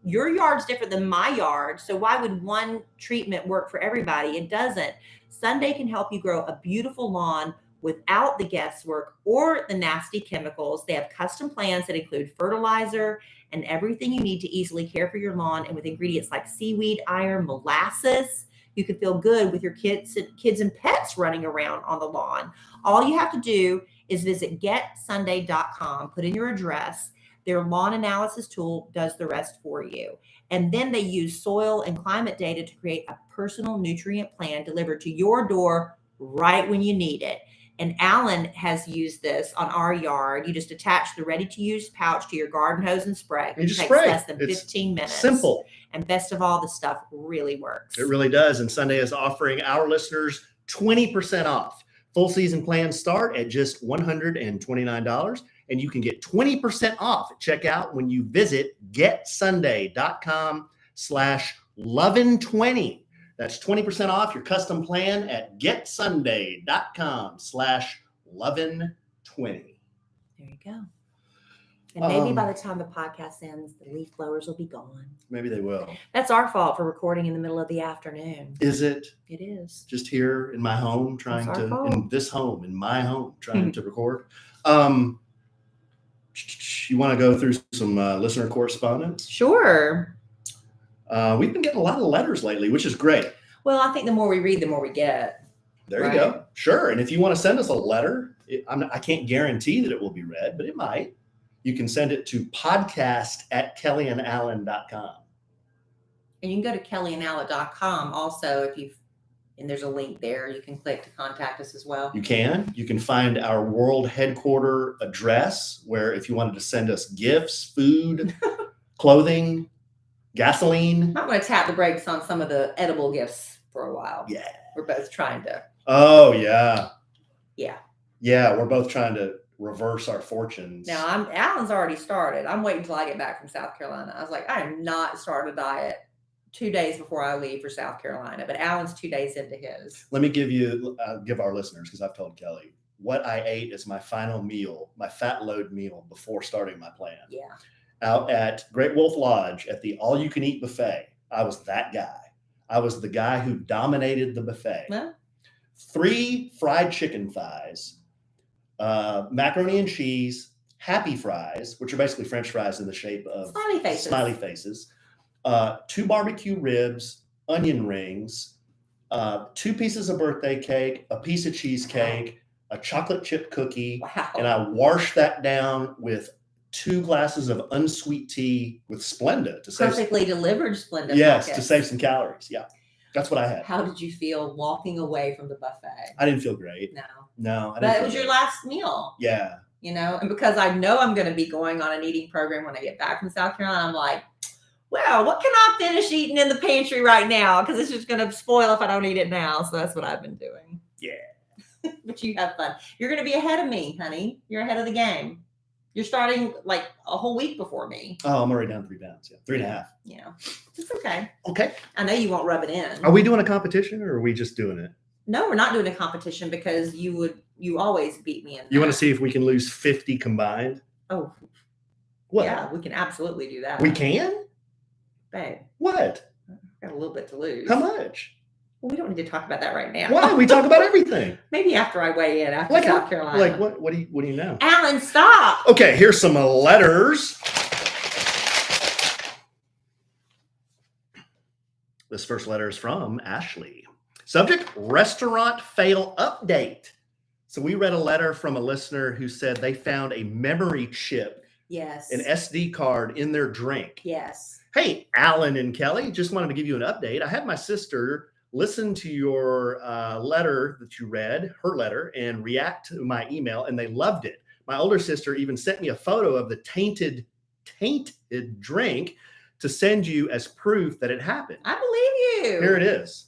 your yard's different than my yard. So why would one treatment work for everybody? It doesn't. Sunday can help you grow a beautiful lawn without the guesswork or the nasty chemicals. They have custom plans that include fertilizer and everything you need to easily care for your lawn. And with ingredients like seaweed, iron, molasses, you can feel good with your kids and pets running around on the lawn. All you have to do is visit getsunday.com, put in your address. Their lawn analysis tool does the rest for you. And then they use soil and climate data to create a personal nutrient plan delivered to your door right when you need it. And Alan has used this on our yard. You just attach the ready-to-use pouch to your garden hose and spray. You just takes spray. less than 15 minutes. Simple. And best of all, the stuff really works. It really does. And Sunday is offering our listeners 20% off. Full season plans start at just $129. And you can get 20% off at checkout when you visit getsunday.com/lovin20. That's 20% off your custom plan at getsunday.com/lovin20. There you go. And maybe by the time the podcast ends, the leaf blowers will be gone. Maybe they will. That's our fault for recording in the middle of the afternoon. Is it? It is. Just here in my home, in my home, trying to record. You want to go through some listener correspondence? Sure. We've been getting a lot of letters lately, which is great. Well, I think the more we read, the more we get. There you go. Sure. And if you want to send us a letter, I can't guarantee that it will be read, but it might. You can send it to podcast@kellyandalan.com. And you can go to kellyandalan.com also and there's a link there. You can click to contact us as well. You can. You can find our world headquarter address where if you wanted to send us gifts, food, clothing, gasoline. Might want to tap the brakes on some of the edible gifts for a while. Yeah. We're both trying to. Oh, yeah. Yeah. Yeah, we're both trying to reverse our fortunes. Now, Alan's already started. I'm waiting until I get back from South Carolina. I was like, I am not starting a diet 2 days before I leave for South Carolina, but Alan's 2 days into his. Let me give our listeners, because I've told Kelly, what I ate as my final meal, my fat load meal before starting my plan. Yeah. Out at Great Wolf Lodge at the all-you-can-eat buffet. I was that guy. I was the guy who dominated the buffet. Huh? 3 fried chicken thighs, macaroni and cheese, happy fries, which are basically French fries in the shape of smiley faces, 2 barbecue ribs, onion rings, 2 pieces of birthday cake, a piece of cheesecake, a chocolate chip cookie, and I washed that down with 2 glasses of unsweet tea with Splenda to save perfectly delivered Splenda. Yes, to save some calories. Yeah, that's what I had. How did you feel walking away from the buffet? I didn't feel great. No, I didn't. But it was your last meal. Yeah. And because I know I'm going to be going on an eating program when I get back from South Carolina, I'm like, well, what can I finish eating in the pantry right now? Because it's just going to spoil if I don't eat it now. So that's what I've been doing. Yeah. But you have fun. You're going to be ahead of me, honey. You're ahead of the game. You're starting like a whole week before me. Oh, I'm already down 3 pounds. Yeah, 3.5. Yeah, it's okay. Okay. I know you won't rub it in. Are we doing a competition or are we just doing it? No, we're not doing a competition because you always beat me in that. You want to see if we can lose 50 combined? Oh, what? Yeah, we can absolutely do that. We can? Babe, What? Got a little bit to lose. How much? Well, we don't need to talk about that right now. Why? We talk about everything. Maybe after I weigh in after South Carolina. Like what? What do you know? Alan, stop. Okay, here's some letters. This first letter is from Ashley. Subject: restaurant fail update. So we read a letter from a listener who said they found a memory chip, Yes, an SD card in their drink. Yes. Hey, Alan and Kelly, just wanted to give you an update. I had my sister listen to your letter that you read, her letter, and react to my email, and they loved it. My older sister even sent me a photo of the tainted drink to send you as proof that it happened. I believe you. Here it is.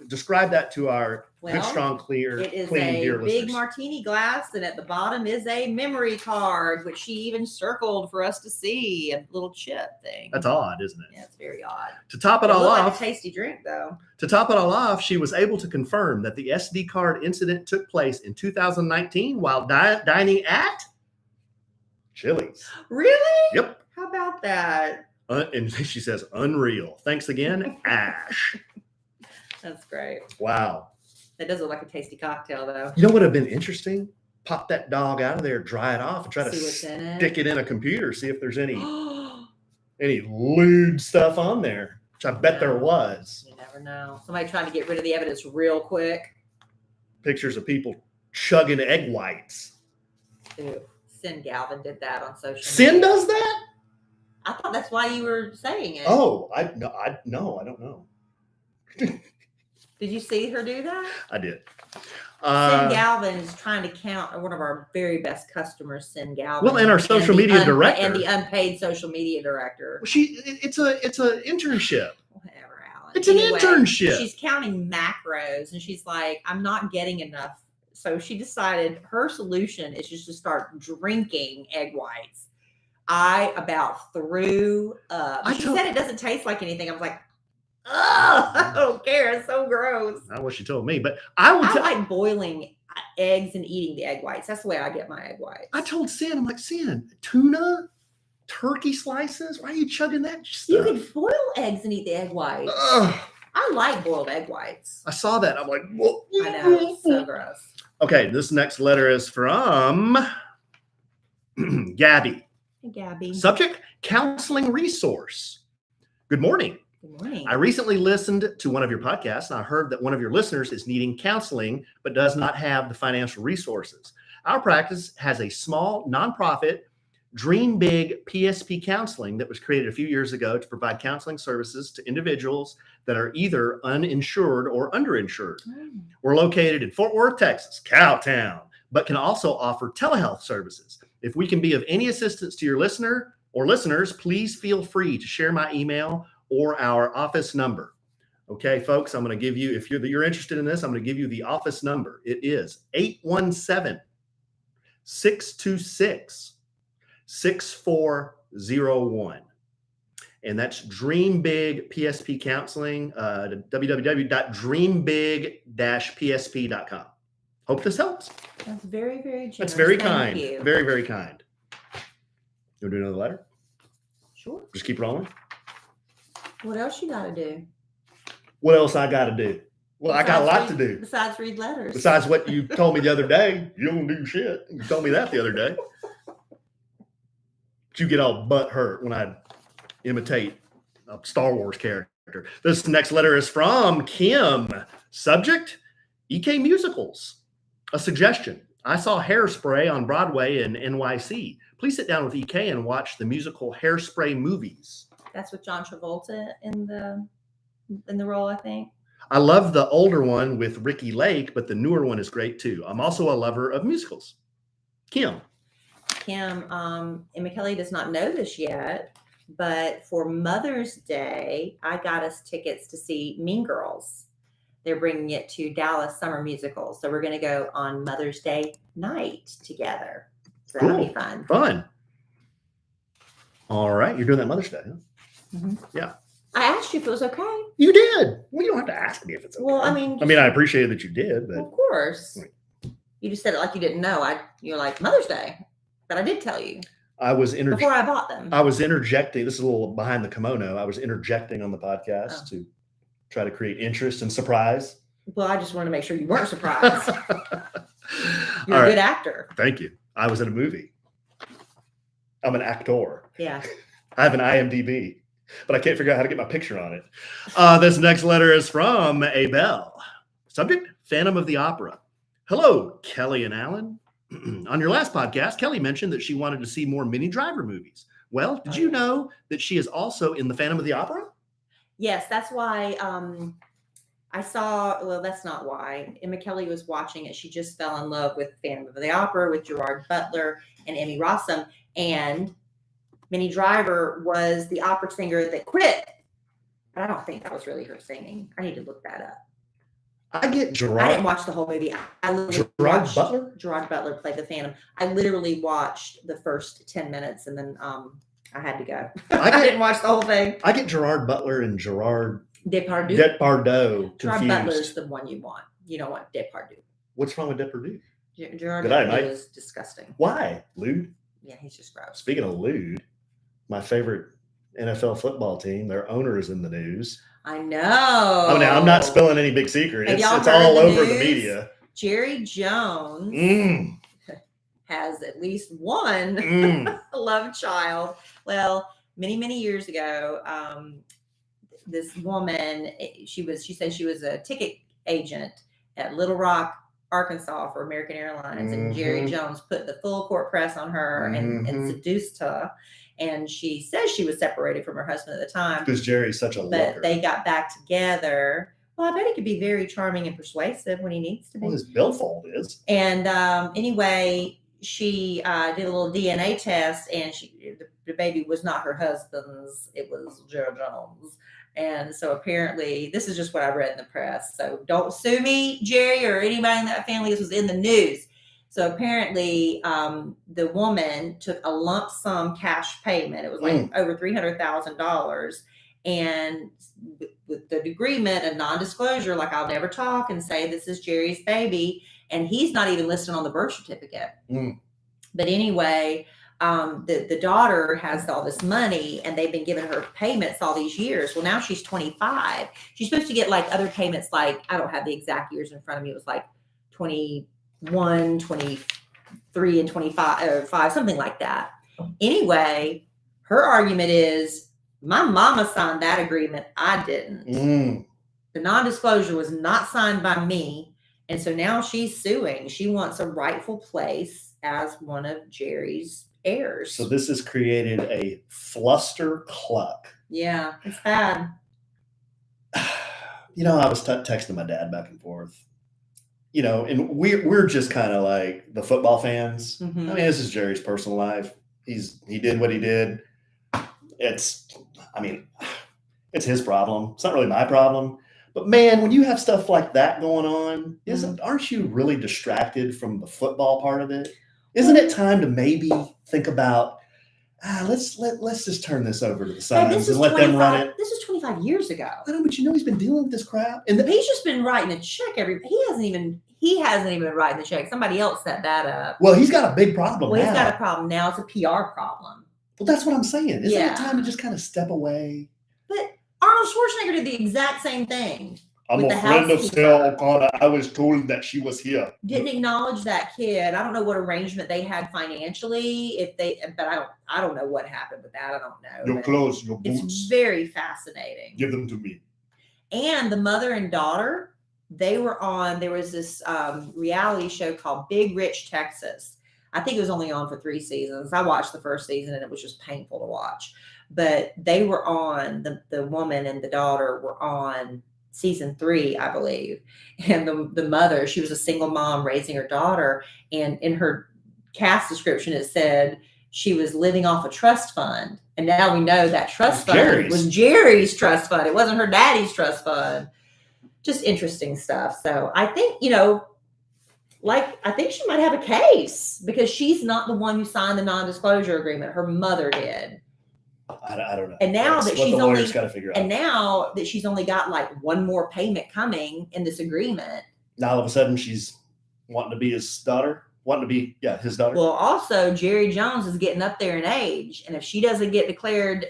Describe that to our good, strong, clean, it is dear a big listeners. martini glass, and at the bottom is a memory card, which she even circled for us to see, a little chip thing. That's odd, isn't it? Yeah, it's very odd. To top it all looked off, like a tasty drink, though. To top it all off, she was able to confirm that the SD card incident took place in 2019 while dining at Chili's. Really? Yep. How about that? And she says, unreal. Thanks again, Ash. That's great. Wow. That does look like a tasty cocktail, though. You know what would have been interesting? Pop that dog out of there, dry it off, and try to See what's in it. stick it in a computer, see if there's any lewd stuff on there, which I bet there was. You never know. Somebody trying to get rid of the evidence real quick. Pictures of people chugging egg whites. Ew. Sin Galvin did that on social media. Sin does that? I thought that's why you were saying it. Oh, I don't know. Did you see her do that? I did. Sin Galvin is trying to count one of our very best customers, Sin Galvin. Well, and our social media director. And the unpaid social media director. It's an internship. Whatever, Alan. It's an internship. She's counting macros, and she's like, I'm not getting enough. So she decided her solution is just to start drinking egg whites. I about threw up. She said it doesn't taste like anything. I was like, oh, I don't care. It's so gross. Not what she told me, but I like boiling eggs and eating the egg whites. That's the way I get my egg whites. I told Sin, I'm like, Sin, tuna, turkey slices. Why are you chugging that stuff? You could boil eggs and eat the egg whites. Ugh. I like boiled egg whites. I saw that. I'm like, whoa. I know. It's so gross. Okay, this next letter is from Gabby. Hey, Gabby. Subject: counseling resource. Good morning. Good morning. I recently listened to one of your podcasts, and I heard that one of your listeners is needing counseling but does not have the financial resources. Our practice has a small nonprofit, Dream Big PSP counseling that was created a few years ago to provide counseling services to individuals that are either uninsured or underinsured. We're located in Fort Worth, Texas, Cowtown, but can also offer telehealth services. If we can be of any assistance to your listener or listeners, please feel free to share my email or our office number. Okay, folks, I'm going to give you, if you're interested in this, I'm going to give you the office number. It is 817-626-6401. And that's Dream Big PSP Counseling, www.dreambig-psp.com. Hope this helps. That's very, very generous. That's very Thank kind. you. Very, very kind. You want to do another letter? Sure. Just keep rolling. What else you got to do? What else I got to do? Well, I got a lot to do. Besides read letters. Besides what you told me the other day. You don't do shit. You told me that the other day. But you get all butt hurt when I imitate a Star Wars character. This next letter is from Kim. Subject: EK musicals. A suggestion: I saw Hairspray on Broadway in NYC. Please sit down with EK and watch the musical Hairspray movies. That's with John Travolta in the role, I think. I love the older one with Ricky Lake, but the newer one is great too. I'm also a lover of musicals. Kim. Emma Kelly does not know this yet, but for Mother's Day, I got us tickets to see Mean Girls. They're bringing it to Dallas Summer Musical. So we're going to go on Mother's Day night together. So that'll be fun. Fun. All right. You're doing that Mother's Day, huh? Mm-hmm. Yeah. I asked you if it was okay. You did. Well, you don't have to ask me if it's okay. Well, I appreciate that you did, but of course. You just said it like you didn't know. You're like, Mother's Day. But I did tell you. I was before I bought them. I was interjecting. This is a little behind the kimono. I was interjecting on the podcast to try to create interest and surprise. Well, I just wanted to make sure you weren't surprised. You're All a right. good actor. Thank you. I was in a movie. I'm an actor. Yeah. I have an IMDb, but I can't figure out how to get my picture on it. This next letter is from Abel. Subject, Phantom of the Opera. Hello, Kellie and Alan. On your last podcast, Kellie mentioned that she wanted to see more Minnie Driver movies. Well, did you know that she is also in the Phantom of the Opera? Yes, that's why I saw, well, that's not why. Emma Kellie was watching it. She just fell in love with Phantom of the Opera with Gerard Butler and Emmy Rossum. And Minnie Driver was the opera singer that quit. But I don't think that was really her singing. I need to look that up. I get Gerard. I didn't watch the whole movie. Gerard Butler? Gerard Butler played the Phantom. I literally watched the first 10 minutes and then I had to go. I didn't watch the whole thing. I get Gerard Butler and Gerard Depardieu. confused. Gerard Butler is the one you want. You don't want Depardieu. What's wrong with Depardieu? Gerard Butler is disgusting. Why? Lewd? Yeah, he's just gross. Speaking of lewd, my favorite NFL football team, their owner is in the news. I know. I mean, I'm not spilling any big secret. It's all over the media. Jerry Jones has at least one love child. Well, many years ago, this woman, she said she was a ticket agent at Little Rock, Arkansas for American Airlines, and Jerry Jones put the full court press on her and seduced her. And she says she was separated from her husband at the time. Because Jerry's such a looker. But they got back together. Well, I bet he could be very charming and persuasive when he needs to be. Well, his billfold is. And anyway, she did a little DNA test, and the baby was not her husband's. It was Jerry Jones. And so apparently, this is just what I read in the press. So don't sue me, Jerry, or anybody in that family. This was in the news. So apparently, the woman took a lump sum cash payment. It was like over $300,000. And with the agreement of non-disclosure, like I'll never talk and say this is Jerry's baby. And he's not even listed on the birth certificate. But anyway, the daughter has all this money and they've been giving her payments all these years. Well, now she's 25. She's supposed to get like other payments, like I don't have the exact years in front of me. It was like 21, 23, and 25, or 5, something like that. Anyway, her argument is my mama signed that agreement. I didn't. The non-disclosure was not signed by me. And so now she's suing. She wants a rightful place as one of Jerry's heirs. So this has created a fluster cluck. Yeah, it's bad. You know, I was texting my dad back and forth. You know, and we're just kind of like the football fans. I mean, this is Jerry's personal life. He did what he did. It's his problem. It's not really my problem. But man, when you have stuff like that going on, aren't you really distracted from the football part of it? Isn't it time to maybe think about let's just turn this over to the Suns and let them run it? This is 25 years ago. I know, but you know he's been dealing with this crap, and he's just been writing a check he hasn't even been writing the check. Somebody else set that up. Well, he's got a big problem. Well, he's got a problem now. It's a PR problem. Well, that's what I'm saying. Isn't it time to just kind of step away? But Arnold Schwarzenegger did the exact same thing. I'm a friend of Sarah O'Connor. I was told that she was here. Didn't acknowledge that kid. I don't know what arrangement they had financially. But I don't know what happened with that. I don't know. Your clothes, your boots. It's very fascinating. Give them to me. And the mother and daughter, there was this reality show called Big Rich Texas. I think it was only on for 3 seasons. I watched the first season and it was just painful to watch. But they were on, the woman and the daughter were on season 3, I believe. And the mother, she was a single mom raising her daughter. And in her cast description, it said she was living off a trust fund. And now we know that trust fund was Jerry's trust fund. It wasn't her daddy's trust fund. Just interesting stuff. So I think, I think she might have a case because she's not the one who signed the non-disclosure agreement. Her mother did. I don't know. And now that she's only got like one more payment coming in this agreement. Now all of a sudden she's wanting to be his daughter. wanting to be, his daughter. Well, also Jerry Jones is getting up there in age, and if she doesn't get declared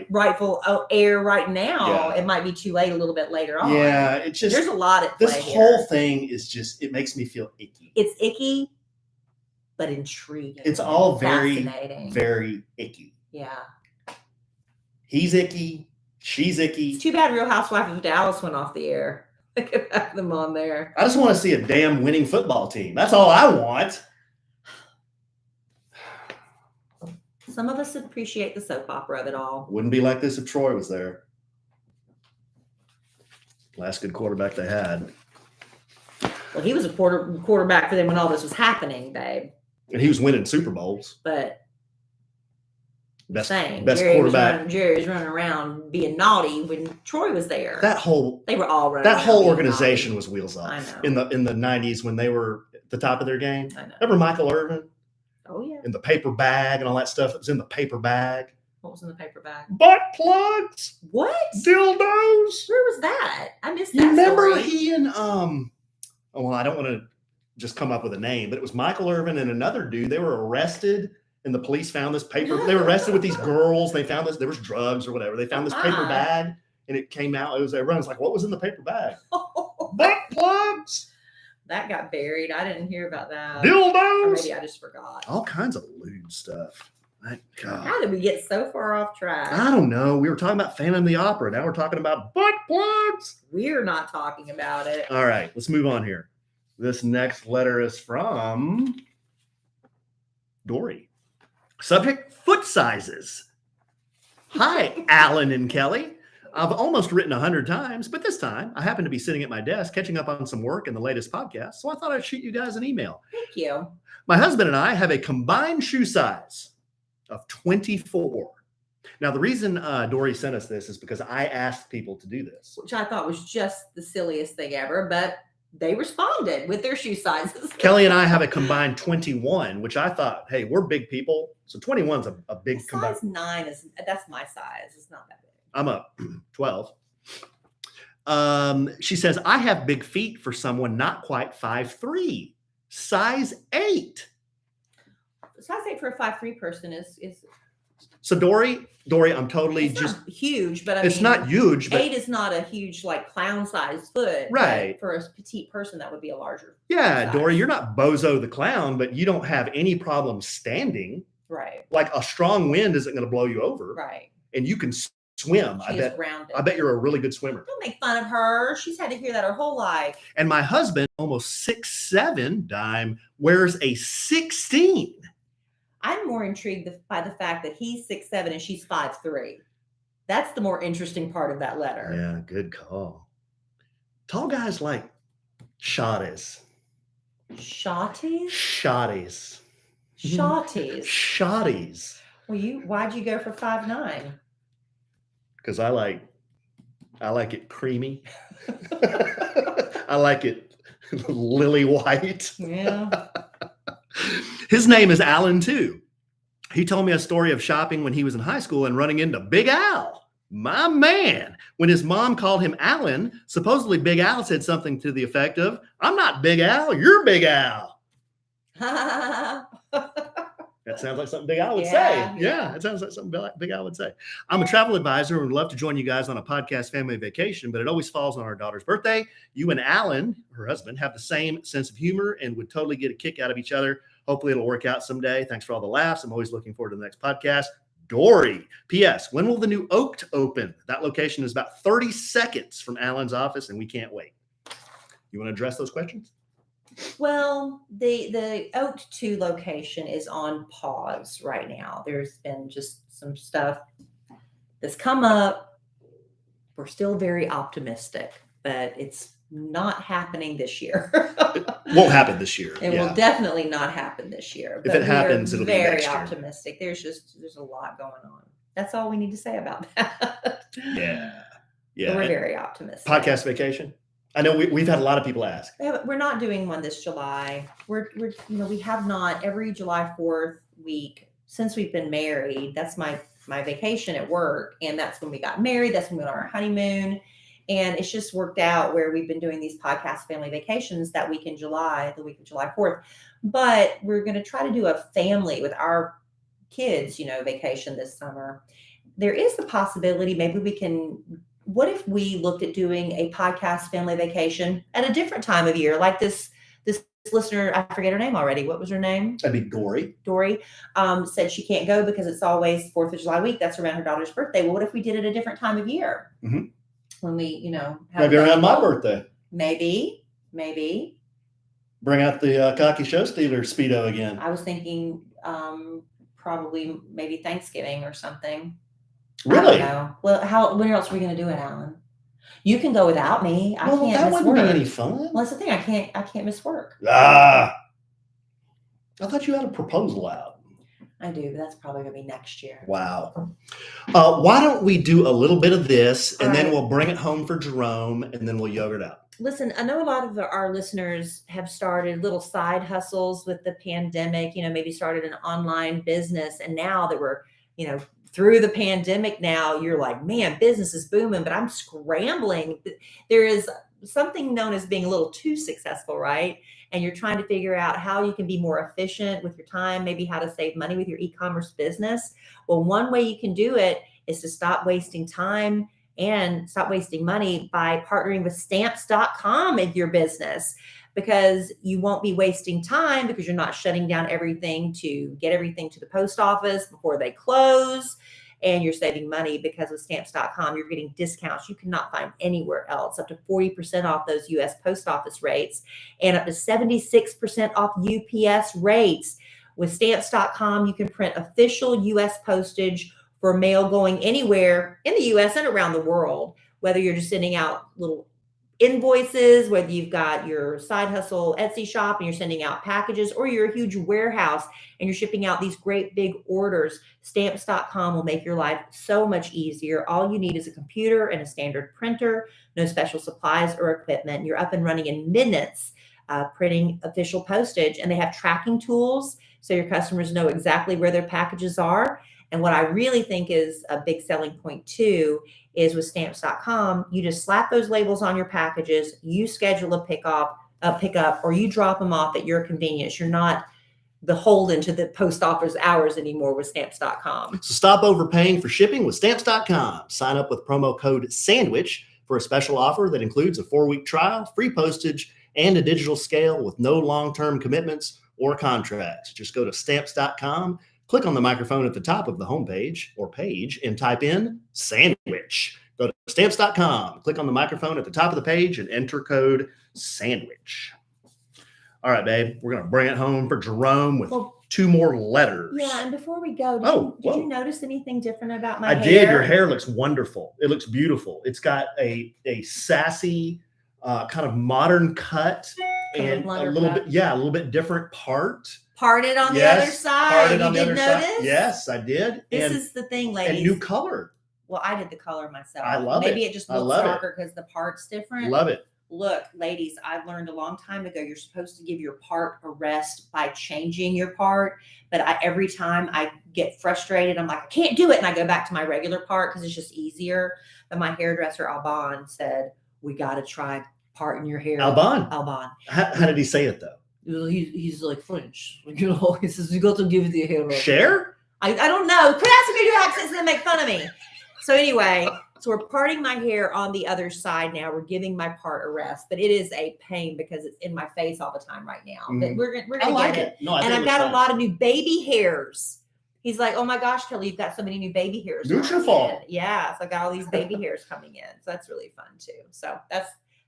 rightful heir right now, it might be too late a little bit later on. Yeah, it's just there's a lot at play. This whole thing is just, it makes me feel icky. It's icky, but intriguing. It's all very, fascinating. very icky. Yeah. He's icky. She's icky. It's too bad Real Housewives of Dallas went off the air. I could have them on there. I just want to see a damn winning football team. That's all I want. Some of us appreciate the soap opera of it all. Wouldn't be like this if Troy was there. Last good quarterback they had. Well, he was a quarterback for them when all this was happening, babe. And he was winning Super Bowls. But best Jerry quarterback. Jerry was running around being naughty when Troy was there. They were all running. That whole organization naughty. Was wheels off. I know. In the 90s when they were at the top of their game. I know. Remember Michael Irvin? Oh yeah. In the paper bag and all that stuff that was in the paper bag. What was in the paper bag? Butt plugs. What? Dildos. Where was that? I missed that. You remember story. he and well, I don't want to just come up with a name, but it was Michael Irvin and another dude. They were arrested. And the police found this paper. They were arrested with these girls. They found this. There was drugs or whatever. They found this paper bag, and it came out. Everyone's like, "What was in the paper bag?" Butt plugs. That got buried. I didn't hear about that. Dildos. Or maybe I just forgot. All kinds of lewd stuff. God. How did we get so far off track? I don't know. We were talking about Phantom of the Opera. Now we're talking about butt plugs. We're not talking about it. All right, let's move on here. This next letter is from Dory. Subject, foot sizes. Hi, Alan and Kelly. I've almost written 100 times, but this time I happen to be sitting at my desk catching up on some work in the latest podcast, so I thought I'd shoot you guys an email. Thank you. My husband and I have a combined shoe size of 24. Now, the reason Dory sent us this is because I asked people to do this. Which I thought was just the silliest thing ever, but they responded with their shoe sizes. Kelly and I have a combined 21, which I thought, hey, we're big people. So 21's a big combined. Size 9 that's my size. It's not that big. I'm a 12. She says, I have big feet for someone not quite 5'3", size 8. Size 8 for a 5'3" person is. So Dory, I'm totally it's just not huge, but it's not huge. But 8 is not a huge like clown size foot, right? For a petite person, that would be a larger. Yeah, size. Dory, you're not Bozo the clown, but you don't have any problem standing. Right. Like a strong wind isn't going to blow you over. Right. And you can swim. She is grounded. I bet you're a really good swimmer. Don't make fun of her. She's had to hear that her whole life. And my husband, almost 6'7", dime, wears a 16. I'm more intrigued by the fact that he's 6'7" and she's 5'3". That's the more interesting part of that letter. Yeah, good call. Tall guys like shotties. Shotties? Shotties. Shotties. Shotties. Well, why'd you go for 5'9"? Because I like it creamy. I like it lily white. Yeah. His name is Alan too. He told me a story of shopping when he was in high school and running into Big Al, my man. When his mom called him Alan, supposedly Big Al said something to the effect of, I'm not Big Al, you're Big Al. That sounds like something Big Al would say. Yeah, it sounds like something Big Al would say. I'm a travel advisor and would love to join you guys on a podcast family vacation, but it always falls on our daughter's birthday. You and Alan, her husband, have the same sense of humor and would totally get a kick out of each other. Hopefully it'll work out someday. Thanks for all the laughs. I'm always looking forward to the next podcast. Dory. P.S. When will the new Oaked open? That location is about 30 seconds from Alan's office, and we can't wait. You want to address those questions? Well, the Oaked 2 location is on pause right now. There's been just some stuff that's come up. We're still very optimistic, but it's not happening this year. It won't happen this year. It will definitely not happen this year. If it happens, it'll be next year. Very optimistic. There's a lot going on. That's all we need to say about that. Yeah. But we're very optimistic. Podcast vacation. I know we've had a lot of people ask. We're not doing one this July. We have not every July 4th week since we've been married. That's my vacation at work. And that's when we got married. That's when we went on our honeymoon. And it's just worked out where we've been doing these podcast family vacations that week in July, the week of July 4th. But we're going to try to do a family with our kids, vacation this summer. There is the possibility maybe we can. What if we looked at doing a podcast family vacation at a different time of year, like this listener, I forget her name already. What was her name? That'd be Dory. Dory said she can't go because it's always 4th of July week. That's around her daughter's birthday. Well, what if we did it a different time of year? Mm-hmm. When we, maybe around my birthday. Maybe. Bring out the cocky show stealer Speedo again. I was thinking probably maybe Thanksgiving or something. Really? I don't know. Well, when else are we going to do it, Alan? You can go without me. I can't that miss wouldn't work. be any fun. Well, that's the thing. I can't miss work. I thought you had a proposal out. I do, but that's probably going to be next year. Wow. Why don't we do a little bit of this, and then right. we'll bring it home for Jerome, and then we'll yogurt out. Listen, I know a lot of our listeners have started little side hustles with the pandemic, maybe started an online business. And now that we're, through the pandemic now, you're like, man, business is booming, but I'm scrambling. There is something known as being a little too successful, right? And you're trying to figure out how you can be more efficient with your time, maybe how to save money with your e-commerce business. Well, one way you can do it is to stop wasting time and stop wasting money by partnering with stamps.com in your business, because you won't be wasting time because you're not shutting down everything to get everything to the post office before they close. And you're saving money because with stamps.com, you're getting discounts you cannot find anywhere else, up to 40% off those U.S. post office rates and up to 76% off UPS rates. With stamps.com, you can print official U.S. postage for mail going anywhere in the U.S. and around the world, whether you're just sending out little invoices, whether you've got your side hustle Etsy shop and you're sending out packages, or you're a huge warehouse and you're shipping out these great big orders. Stamps.com will make your life so much easier. All you need is a computer and a standard printer, no special supplies or equipment. You're up and running in minutes, printing official postage, and they have tracking tools so your customers know exactly where their packages are. And what I really think is a big selling point too is with stamps.com, you just slap those labels on your packages, you schedule a pickup, or you drop them off at your convenience. You're not beholden to the post office hours anymore with stamps.com. So stop overpaying for shipping with stamps.com. Sign up with promo code SANDWICH for a special offer that includes a 4-week trial, free postage, and a digital scale with no long-term commitments or contracts. Just go to stamps.com. Click on the microphone at the top of the homepage or page and type in sandwich. Go to stamps.com, click on the microphone at the top of the page and enter code sandwich. All right, babe, we're going to bring it home for Jerome with 2 more letters. Yeah, and before we go, did you notice anything different about my hair? I did. Your hair looks wonderful. It looks beautiful. It's got a sassy, kind of modern cut and a little bit different part. Parted on the other side. You did notice? Yes, I did. This is the thing, ladies. And new color. Well, I did the color myself. I love it. Maybe it just looks darker because the part's different. Love it. Look, ladies, I learned a long time ago, you're supposed to give your part a rest by changing your part. But every time I get frustrated, I'm like, I can't do it. And I go back to my regular part because it's just easier. But my hairdresser, Alban, said, we got to try parting your hair. Alban. How did he say it, though? He's like French. He says, you got to give the hair rest. Cher? I don't know. Quit asking me to do accents and then make fun of me. So anyway, so we're parting my hair on the other side now. We're giving my part a rest, but it is a pain because it's in my face all the time right now. But we're gonna get it. No, and I've got a lot of new baby hairs. He's like, oh my gosh, Kellie, you've got so many new baby hairs. Nutrafol. Yeah, so I got all these baby hairs coming in. So that's really fun too. So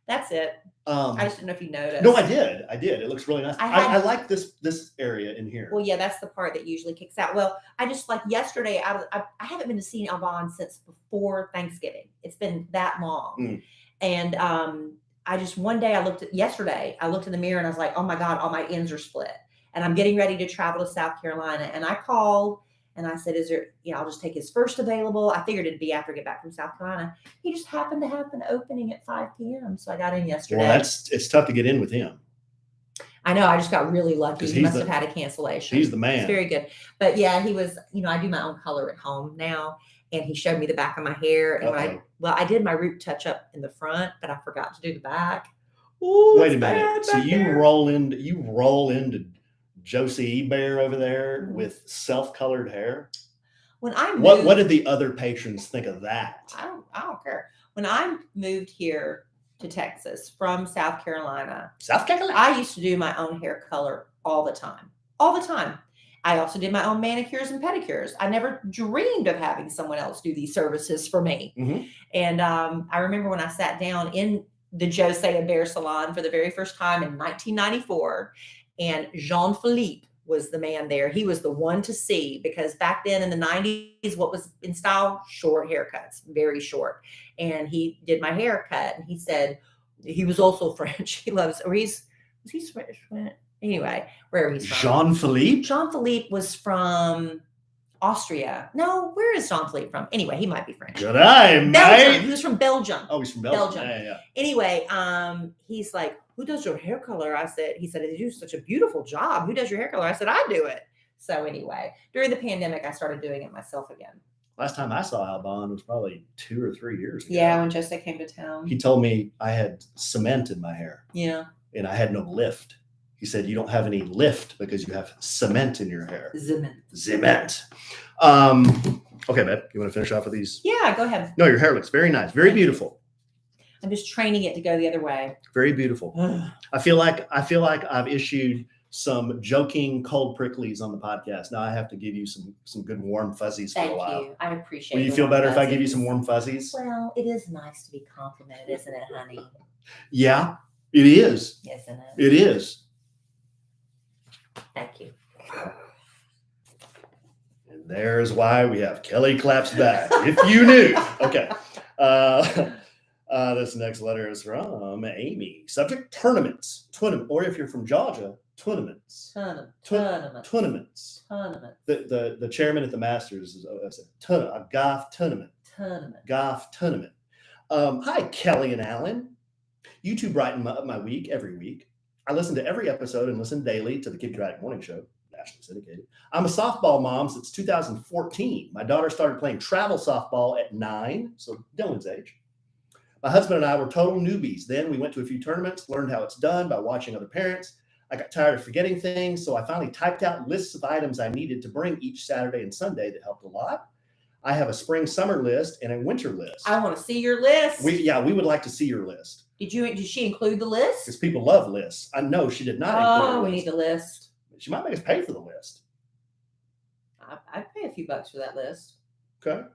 that's it. I just didn't know if you noticed. No, I did. It looks really nice. I like this area in here. Well, yeah, that's the part that usually kicks out. Well, I just like yesterday, I haven't been to see Alban since before Thanksgiving. It's been that long. And I just, one day I looked in the mirror and I was like, oh my God, all my ends are split. And I'm getting ready to travel to South Carolina. And I called and I said, I'll just take his first available. I figured it'd be after I get back from South Carolina. He just happened to have an opening at 5 p.m. So I got in yesterday. Well, it's tough to get in with him. I know. I just got really lucky. He must have had a cancellation. He's the man. It's very good. But yeah, he was, I do my own color at home now. And he showed me the back of my hair. And I did my root touch up in the front, but I forgot to do the back. Ooh, wait a minute. So you roll into Josie Bear over there with self-colored hair. When I moved, what did the other patrons think of that? I don't care. When I moved here to Texas from South Carolina, I used to do my own hair color all the time. All the time. I also did my own manicures and pedicures. I never dreamed of having someone else do these services for me. Mm-hmm. And I remember when I sat down in the Josie Bear salon for the very first time in 1994, and Jean-Philippe was the man there. He was the one to see, because back then in the 90s, what was in style? Short haircuts, very short. And he did my haircut, and he said he was also French. He loves, or was he French? Anyway, wherever he's from. Jean-Philippe? Jean-Philippe was from Austria. No, where is Jean-Philippe from? Anyway, he might be French. Good eye, Belgium. mate. He was from Belgium. Oh, he's from Belgium. Yeah. Anyway, he's like, who does your hair color? He said, you do such a beautiful job. Who does your hair color? I said, I do it. So anyway, during the pandemic, I started doing it myself again. Last time I saw Alban was probably 2 or 3 years ago. Yeah, when Jose came to town. He told me I had cement in my hair. Yeah. And I had no lift. He said, you don't have any lift because you have cement in your hair. Cement. Okay, babe, you want to finish off with these? Yeah, go ahead. No, your hair looks very nice. Very beautiful. I'm just training it to go the other way. Very beautiful. I feel like I've issued some joking cold pricklies on the podcast. Now I have to give you some good warm fuzzies for a while. Thank you. I appreciate it. Will you feel better if I give you some warm fuzzies? Well, it is nice to be complimented, isn't it, honey? Yeah, it is. Isn't it? It is. Thank you. And there's why we have Kellie claps back. If you knew. Okay. This next letter is from Amy. Subject: tournaments. Or if you're from Georgia, tournaments. Tournaments. The chairman at the Masters is a golf tournament. Golf tournament. Hi, Kellie and Alan. You two brighten up my week every week. I listen to every episode and listen daily to the Kid Morning Show, nationally syndicated. I'm a softball mom since 2014. My daughter started playing travel softball at 9, so Dylan's age. My husband and I were total newbies. Then we went to a few tournaments, learned how it's done by watching other parents. I got tired of forgetting things, so I finally typed out lists of items I needed to bring each Saturday and Sunday. That helped a lot. I have a spring-summer list and a winter list. I want to see your list. We would like to see your list. Did she include the list? Because people love lists. I know she did not include we need the list. She might make us pay for the list. I'd pay a few bucks for that list. Okay.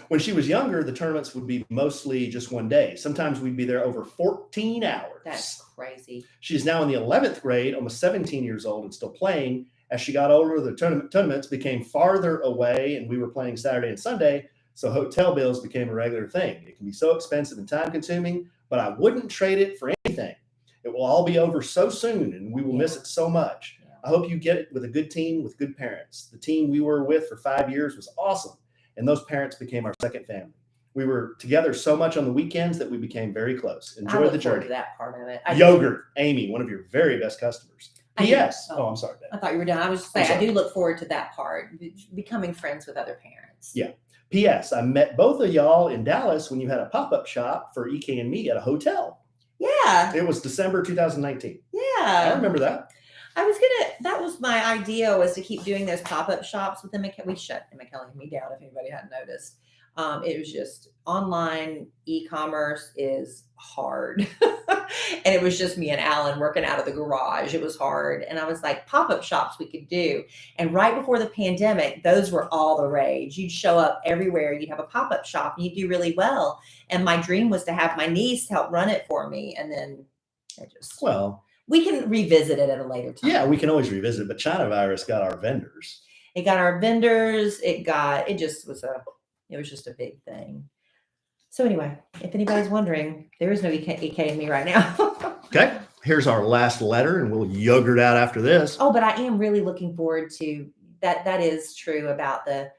When she was younger, the tournaments would be mostly just one day. Sometimes we'd be there over 14 hours. That's crazy. She's now in the 11th grade, almost 17 years old, and still playing. As she got older, the tournaments became farther away, and we were playing Saturday and Sunday, so hotel bills became a regular thing. It can be so expensive and time-consuming, but I wouldn't trade it for anything. It will all be over so soon, and we will miss it so much. I hope you get it with a good team with good parents. The team we were with for 5 years was awesome, and those parents became our second family. We were together so much on the weekends that we became very close. Enjoy the journey. To that part of it. Yogurt, Amy, one of your very best customers. P.S. Oh, I'm sorry, Ben. I thought you were done. I was just saying, I do look forward to that part, becoming friends with other parents. Yeah. P.S. I met both of y'all in Dallas when you had a pop-up shop for EK and me at a hotel. Yeah. It was December 2019. Yeah. I remember that. That was my idea, was to keep doing those pop-up shops with them. We shut them and Kellie and me down, if anybody hadn't noticed. It was just online e-commerce is hard. And it was just me and Alan working out of the garage. It was hard. And I was like, pop-up shops we could do. And right before the pandemic, those were all the rage. You'd show up everywhere. You'd have a pop-up shop and you'd do really well. And my dream was to have my niece help run it for me. And then we can revisit it at a later time. Yeah, we can always revisit. But China virus got our vendors. It got our vendors. It was just a big thing. So anyway, if anybody's wondering, there is no EK in me right now. Okay. Here's our last letter, and we'll yogurt out after this. Oh, but I am really looking forward to that. That is true about the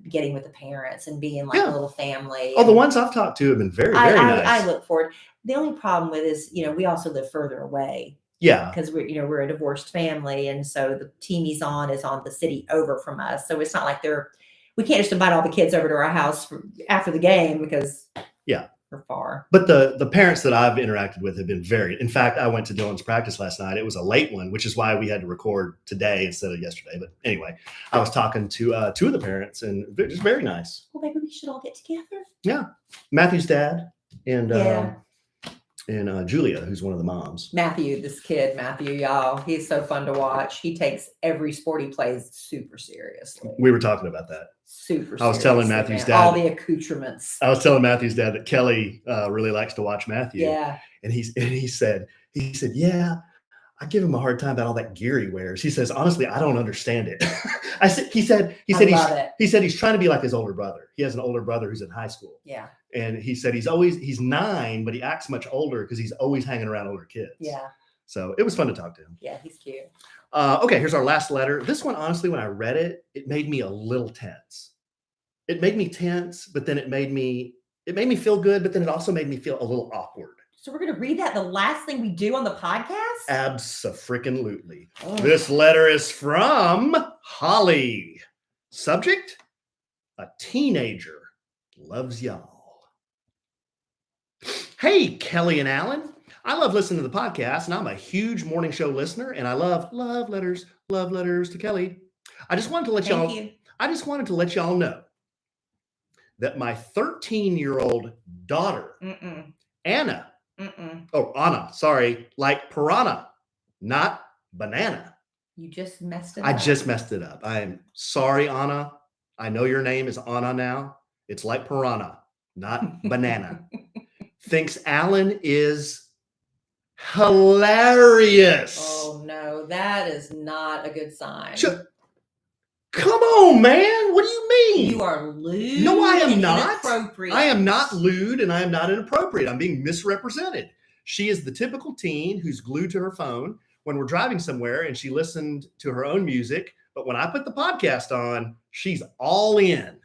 getting with the parents and being like a little family. Oh, the ones I've talked to have been very nice. I look forward. The only problem with is, we also live further away. Yeah. Because we're a divorced family. And so the team he's on is on the city over from us. So it's not like we can't just invite all the kids over to our house after the game because or far. But the parents that I've interacted with have been very. In fact, I went to Dylan's practice last night. It was a late one, which is why we had to record today instead of yesterday. But anyway, I was talking to two of the parents, and they're just very nice. Well, maybe we should all get together. Yeah, Matthew's dad and Yeah. Julia, who's one of the moms. Matthew, this kid, y'all, he's so fun to watch. He takes every sport he plays super seriously. We were talking about that. Super. I was telling Matthew's dad all the accoutrements. I was telling Matthew's dad that Kelly really likes to watch Matthew. Yeah. And he said, yeah, I give him a hard time about all that gear he wears. He says, honestly, I don't understand it. He said he's trying to be like his older brother. He has an older brother who's in high school. Yeah. And he said he's 9, but he acts much older because he's always hanging around older kids. Yeah. So it was fun to talk to him. Yeah, he's cute. Okay, here's our last letter. This one, honestly, when I read it, it made me a little tense. It made me tense, but then it made me feel good, but then it also made me feel a little awkward. So we're going to read that the last thing we do on the podcast? Abso-freaking-lutely. Oh. This letter is from Holly. Subject: a teenager loves y'all. Hey, Kelly and Alan. I love listening to the podcast, and I'm a huge morning show listener, and I love letters to Kelly. I just wanted to let y'all know that my 13-year-old daughter, Anna, like piranha, not banana. You just messed it up. I just messed it up. I am sorry, Anna. I know your name is Anna now. It's like piranha, not banana. Thinks Alan is hilarious. Oh, no, that is not a good sign. Come on, man. What do you mean? You are lewd. No, I am not. Inappropriate. I am not lewd and I am not inappropriate. I'm being misrepresented. She is the typical teen who's glued to her phone when we're driving somewhere and she listened to her own music. But when I put the podcast on, she's all in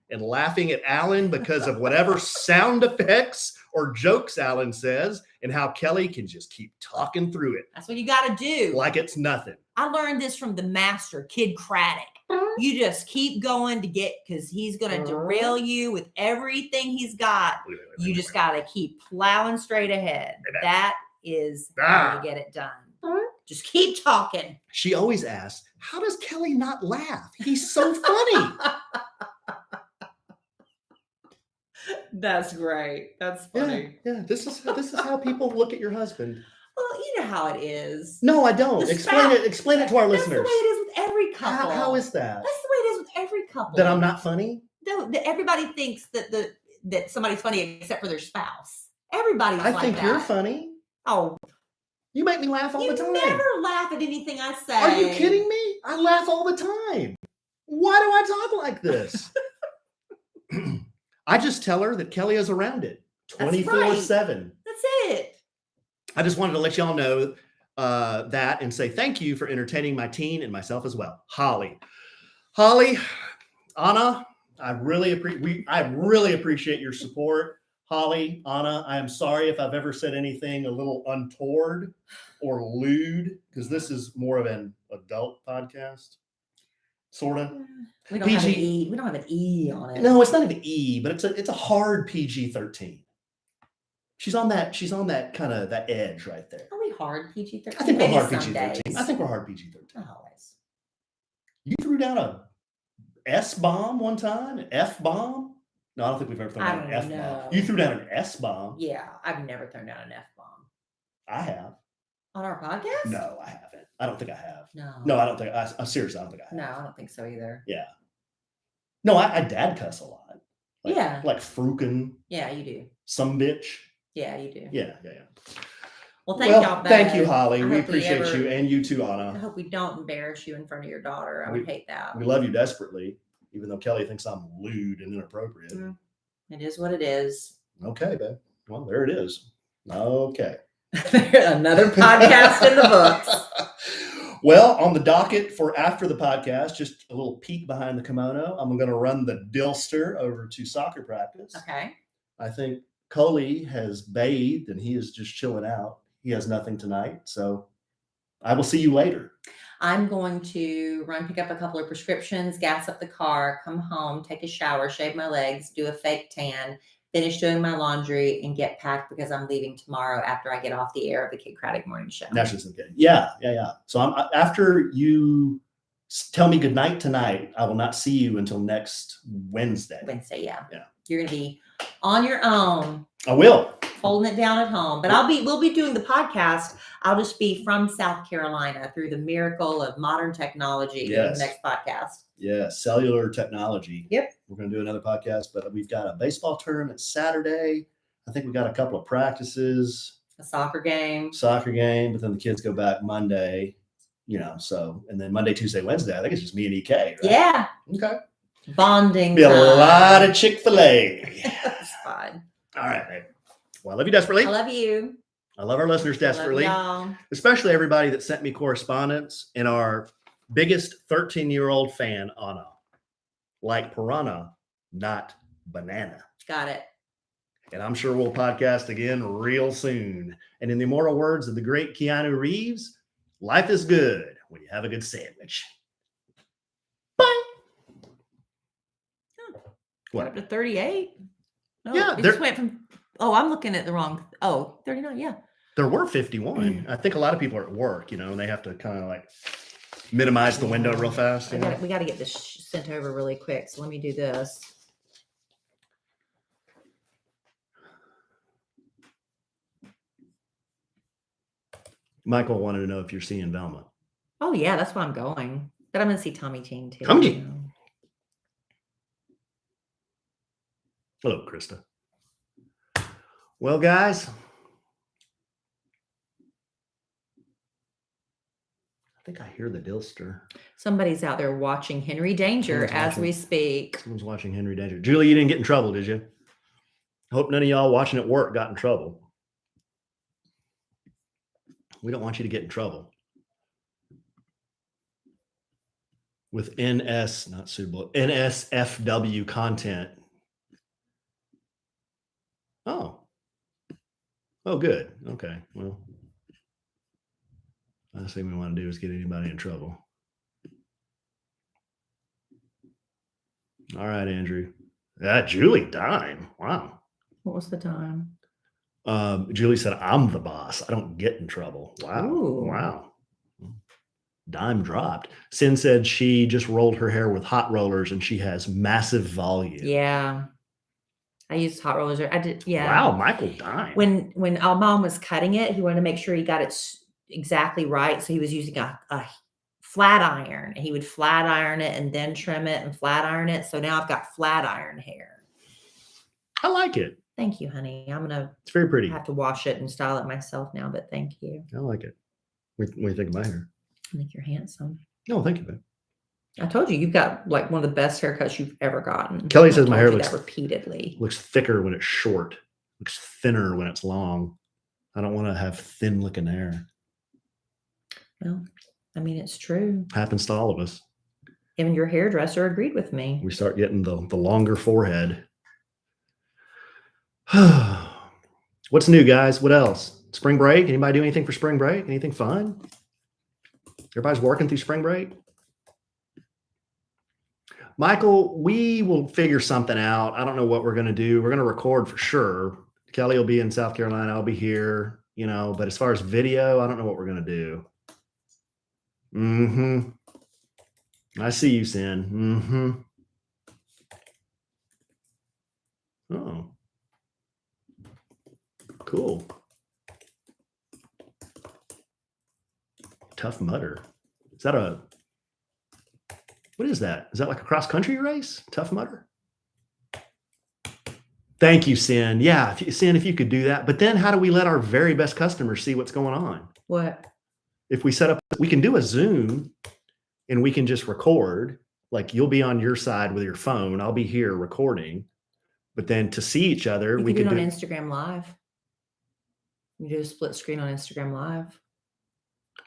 and laughing at Alan because of whatever sound effects or jokes Alan says and how Kelly can just keep talking through it. That's what you got to do. Like it's nothing. I learned this from the master, Kid Craddock. You just keep going because he's going to derail you with everything he's got. You just got to keep plowing straight ahead. That is how you get it done. Just keep talking. She always asks, how does Kelly not laugh? He's so funny. That's great. That's funny. Yeah. This is how people look at your husband. Well, you know how it is. No, I don't. Explain it to our listeners. That's the way it is with every couple. How is that? That's the way it is with every couple. That I'm not funny? No, that everybody thinks that somebody's funny except for their spouse. Everybody's like that. I think you're funny. Oh. You make me laugh all the time. You never laugh at anything I say. Are you kidding me? I laugh all the time. Why do I talk like this? I just tell her that Kelly is around it 24/7. That's it. I just wanted to let y'all know that and say thank you for entertaining my teen and myself as well. Holly, Anna, I really appreciate your support. Holly, Anna, I am sorry if I've ever said anything a little untoward or lewd, because this is more of an adult podcast, sort of. We don't have an E. We don't have an E on it. No, it's not an E, but it's a hard PG-13. She's on that kind of that edge right there. Are we hard PG-13? I think we're hard PG-13. I think we're hard PG-13. Not always. You threw down a S-bomb one time, an F-bomb. No, I don't think we've ever thrown down an F-bomb. You threw down an S-bomb. Yeah, I've never thrown down an F-bomb. I have. On our podcast? No, I haven't. I don't think I have. No, I don't think. Seriously, I don't think I have. No, I don't think so either. Yeah. No, I dad cuss a lot. Like frukin. Yeah, you do. Some bitch. Yeah, you do. Yeah. Well, y'all both. Thank you, Holly. We appreciate you, and you too, Anna. I hope we don't embarrass you in front of your daughter. I would hate that. We love you desperately, even though Kelly thinks I'm lewd and inappropriate. It is what it is. Okay, babe. Well, there it is. Okay. Another podcast in the books. Well, on the docket for after the podcast, just a little peek behind the kimono. I'm going to run the Dillster over to soccer practice. Okay. I think Kellie has bathed and he is just chilling out. He has nothing tonight. So I will see you later. I'm going to pick up a couple of prescriptions, gas up the car, come home, take a shower, shave my legs, do a fake tan, finish doing my laundry, and get packed because I'm leaving tomorrow after I get off the air of the Kid Craddock Morning Show. That's just okay. Yeah. So after you tell me goodnight tonight, I will not see you until next Wednesday. Yeah. Yeah. You're going to be on your own. I will. Holding it down at home. But we'll be doing the podcast. I'll just be from South Carolina through the miracle of modern technology doing the next podcast. Yeah, cellular technology. Yep. We're going to do another podcast, but we've got a baseball tournament Saturday. I think we got a couple of practices. A soccer game, but then the kids go back Monday, so, and then Monday, Tuesday, Wednesday, I think it's just me and EK, right? Yeah. Okay. Bonding. Be a lot of Chick-fil-A. That's fine. All right, babe. Well, I love you desperately. I love you. I love our listeners desperately. Love y'all. Especially everybody that sent me correspondence, and our biggest 13-year-old fan, Anna. Like piranha, not banana. Got it. And I'm sure we'll podcast again real soon. And in the immortal words of the great Keanu Reeves, life is good when you have a good sandwich. Bye. What? Up to 38? No, Yeah. it just went from, I'm looking at the wrong, 39, yeah. There were 51. I think a lot of people are at work, and they have to kind of like minimize the window real fast. We got to get this sent over really quick. So let me do this. Michael wanted to know if you're seeing Velma. Oh, yeah, that's why I'm going. But I'm going to see Tommy Jean too. Tommy Jean. Hello, Krista. Well, guys, I think I hear the Dillster. Somebody's out there watching Henry Danger as we speak. Someone's watching Henry Danger. Julie, you didn't get in trouble, did you? Hope none of y'all watching at work got in trouble. We don't want you to get in trouble with not suitable, NSFW content. Oh, good. Okay. Well, last thing we want to do is get anybody in trouble. All right, Andrew. Julie Dime. Wow. What was the time? Julie said, I'm the boss. I don't get in trouble. Wow. Ooh. Wow. Dime dropped. Sin said she just rolled her hair with hot rollers and she has massive volume. Yeah. I used hot rollers. I did. Yeah. Wow. Michael Dime. When our mom was cutting it, he wanted to make sure he got it exactly right. So he was using a flat iron. He would flat iron it and then trim it and flat iron it. So now I've got flat iron hair. I like it. Thank you, honey. It's very pretty. I have to wash it and style it myself now, but thank you. I like it. What do you think of my hair? I think you're handsome. No, thank you, babe. I told you, you've got like one of the best haircuts you've ever gotten. Kelly says my hair looks repeatedly. Looks thicker when it's short. Looks thinner when it's long. I don't want to have thin looking hair. Well, I mean, it's true. Happens to all of us. Even your hairdresser agreed with me. We start getting the longer forehead. What's new, guys? What else? Spring break? Anybody do anything for spring break? Anything fun? Everybody's working through spring break? Michael, we will figure something out. I don't know what we're going to do. We're going to record for sure. Kelly will be in South Carolina. I'll be here, but as far as video, I don't know what we're going to do. I see you, Sin. Oh. Cool. Tough Mudder. Is that what is that? Is that like a cross-country race? Tough Mudder? Thank you, Sin. Yeah, Sin, if you could do that. But then how do we let our very best customers see what's going on? What? If we set up, we can do a Zoom and we can just record. Like you'll be on your side with your phone. I'll be here recording. But then to see each other, we can do it on Instagram Live. You do a split screen on Instagram Live.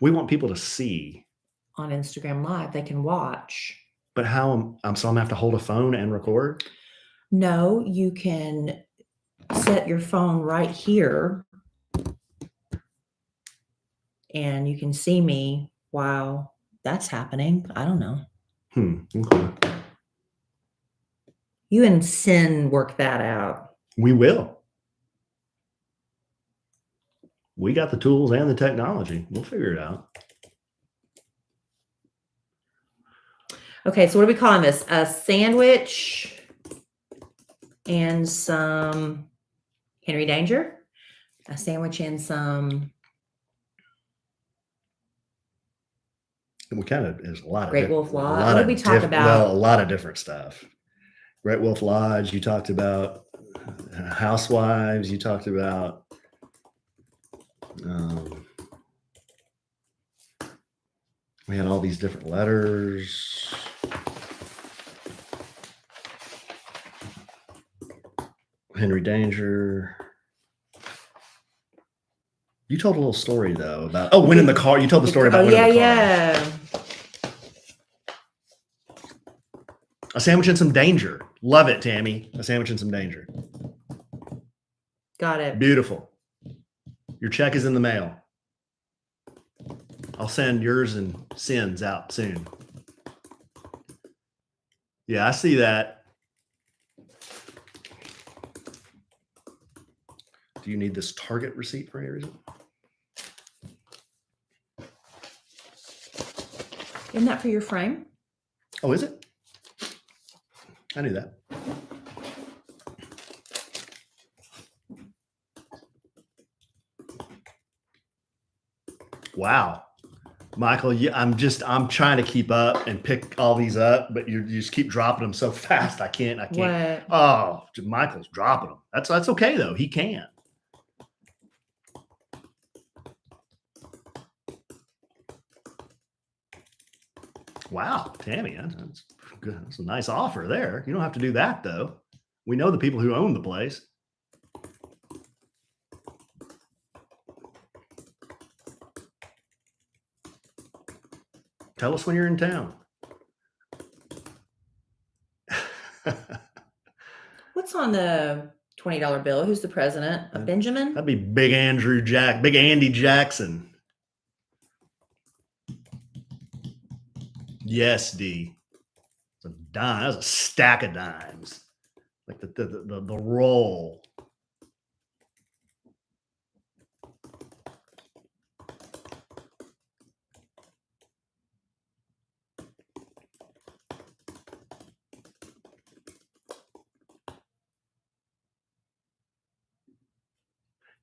We want people to see. On Instagram Live, they can watch. But how? So I'm gonna have to hold a phone and record? No, you can set your phone right here. And you can see me while that's happening. I don't know. Okay. You and Sin work that out. We will. We got the tools and the technology. We'll figure it out. Okay, so what are we calling this? A sandwich and some Henry Danger? A sandwich and some... We kind of, there's a lot of Great Wolf Lodge. What did we talk about? Well, a lot of different stuff. Great Wolf Lodge, you talked about Housewives, you talked about we had all these different letters. Henry Danger. You told a little story though about winning the car. You told the story about winning the car. Yeah. A sandwich and some danger. Love it, Tammy. A sandwich and some danger. Got it. Beautiful. Your check is in the mail. I'll send yours and Sin's out soon. Yeah, I see that. Do you need this Target receipt for any reason? Isn't that for your frame? Oh, is it? I knew that. Wow. Michael, I'm trying to keep up and pick all these up, but you just keep dropping them so fast. I can't. What? Oh, Michael's dropping them. That's okay though. He can. Wow, Tammy, that's good. That's a nice offer there. You don't have to do that though. We know the people who own the place. Tell us when you're in town. What's on the $20 bill? Who's the president? A Benjamin? That'd be Big Andy Jackson. Yes, D. It's a dime. That's a stack of dimes. Like the roll.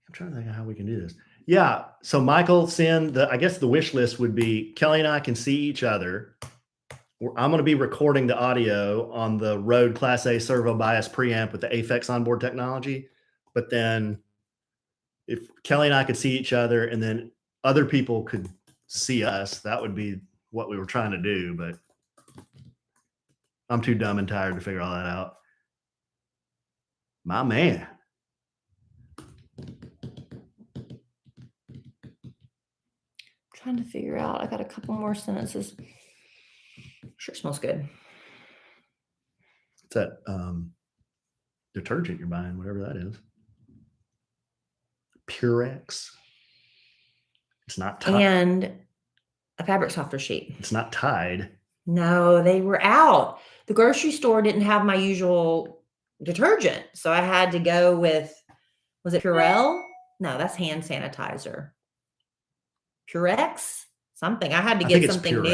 I'm trying to think of how we can do this. Yeah. So Michael, I guess the wish list would be Kelly and I can see each other. I'm going to be recording the audio on the Rode Class A servo bias preamp with the Aphex onboard technology. But then if Kelly and I could see each other and then other people could see us, that would be what we were trying to do. But I'm too dumb and tired to figure all that out. My man. Trying to figure out. I got a couple more sentences. Sure smells good. It's that detergent you're buying, whatever that is. Purex. It's not Tide. And a fabric softener sheet. It's not Tide. No, they were out. The grocery store didn't have my usual detergent. So I had to go with, was it Purell? No, that's hand sanitizer. Purex? Something. I had to get something new.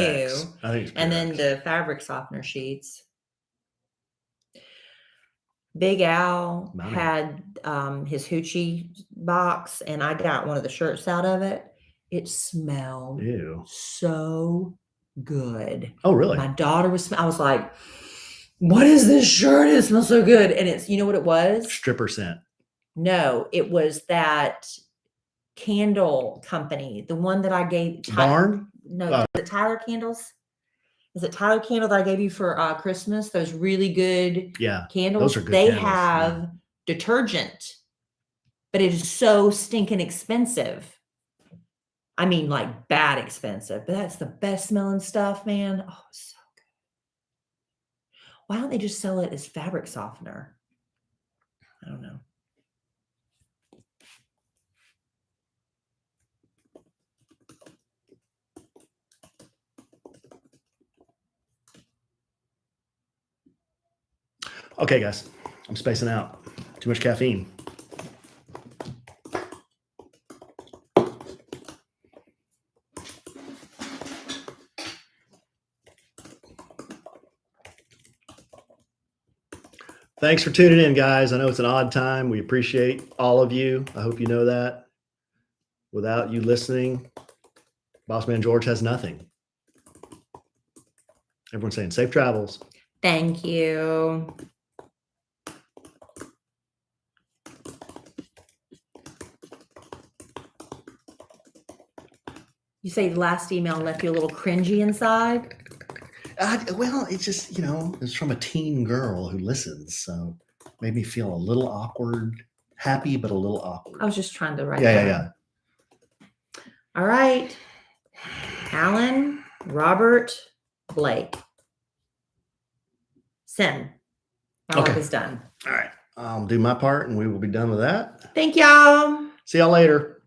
I think it's Purex. And then the fabric softener sheets. Big Al had his hoochie box, and I got one of the shirts out of it. It smelled so good. Oh, really? My daughter I was like, what is this shirt? It smells so good. And it's, you know what it was? Stripper scent. No, it was that candle company, the one that I gave. Barn? No, is it Tyler Candles? Is it Tyler Candle that I gave you for Christmas? Those really good candles. Those are good. They have detergent, but it is so stinking expensive. I mean, like bad expensive, but that's the best smelling stuff, man. Oh, so good. Why don't they just sell it as fabric softener? I don't know. Okay, guys, I'm spacing out. Too much caffeine. Thanks for tuning in, guys. I know it's an odd time. We appreciate all of you. I hope you know that. Without you listening, Bossman George has nothing. Everyone's saying safe travels. Thank you. You say the last email left you a little cringy inside? Well, it's just, it's from a teen girl who listens. So made me feel a little awkward, happy, but a little awkward. I was just trying to write Yeah. All right. Alan, Robert, Blake. Send. My work is done. All right. I'll do my part and we will be done with that. Thank y'all. See y'all later.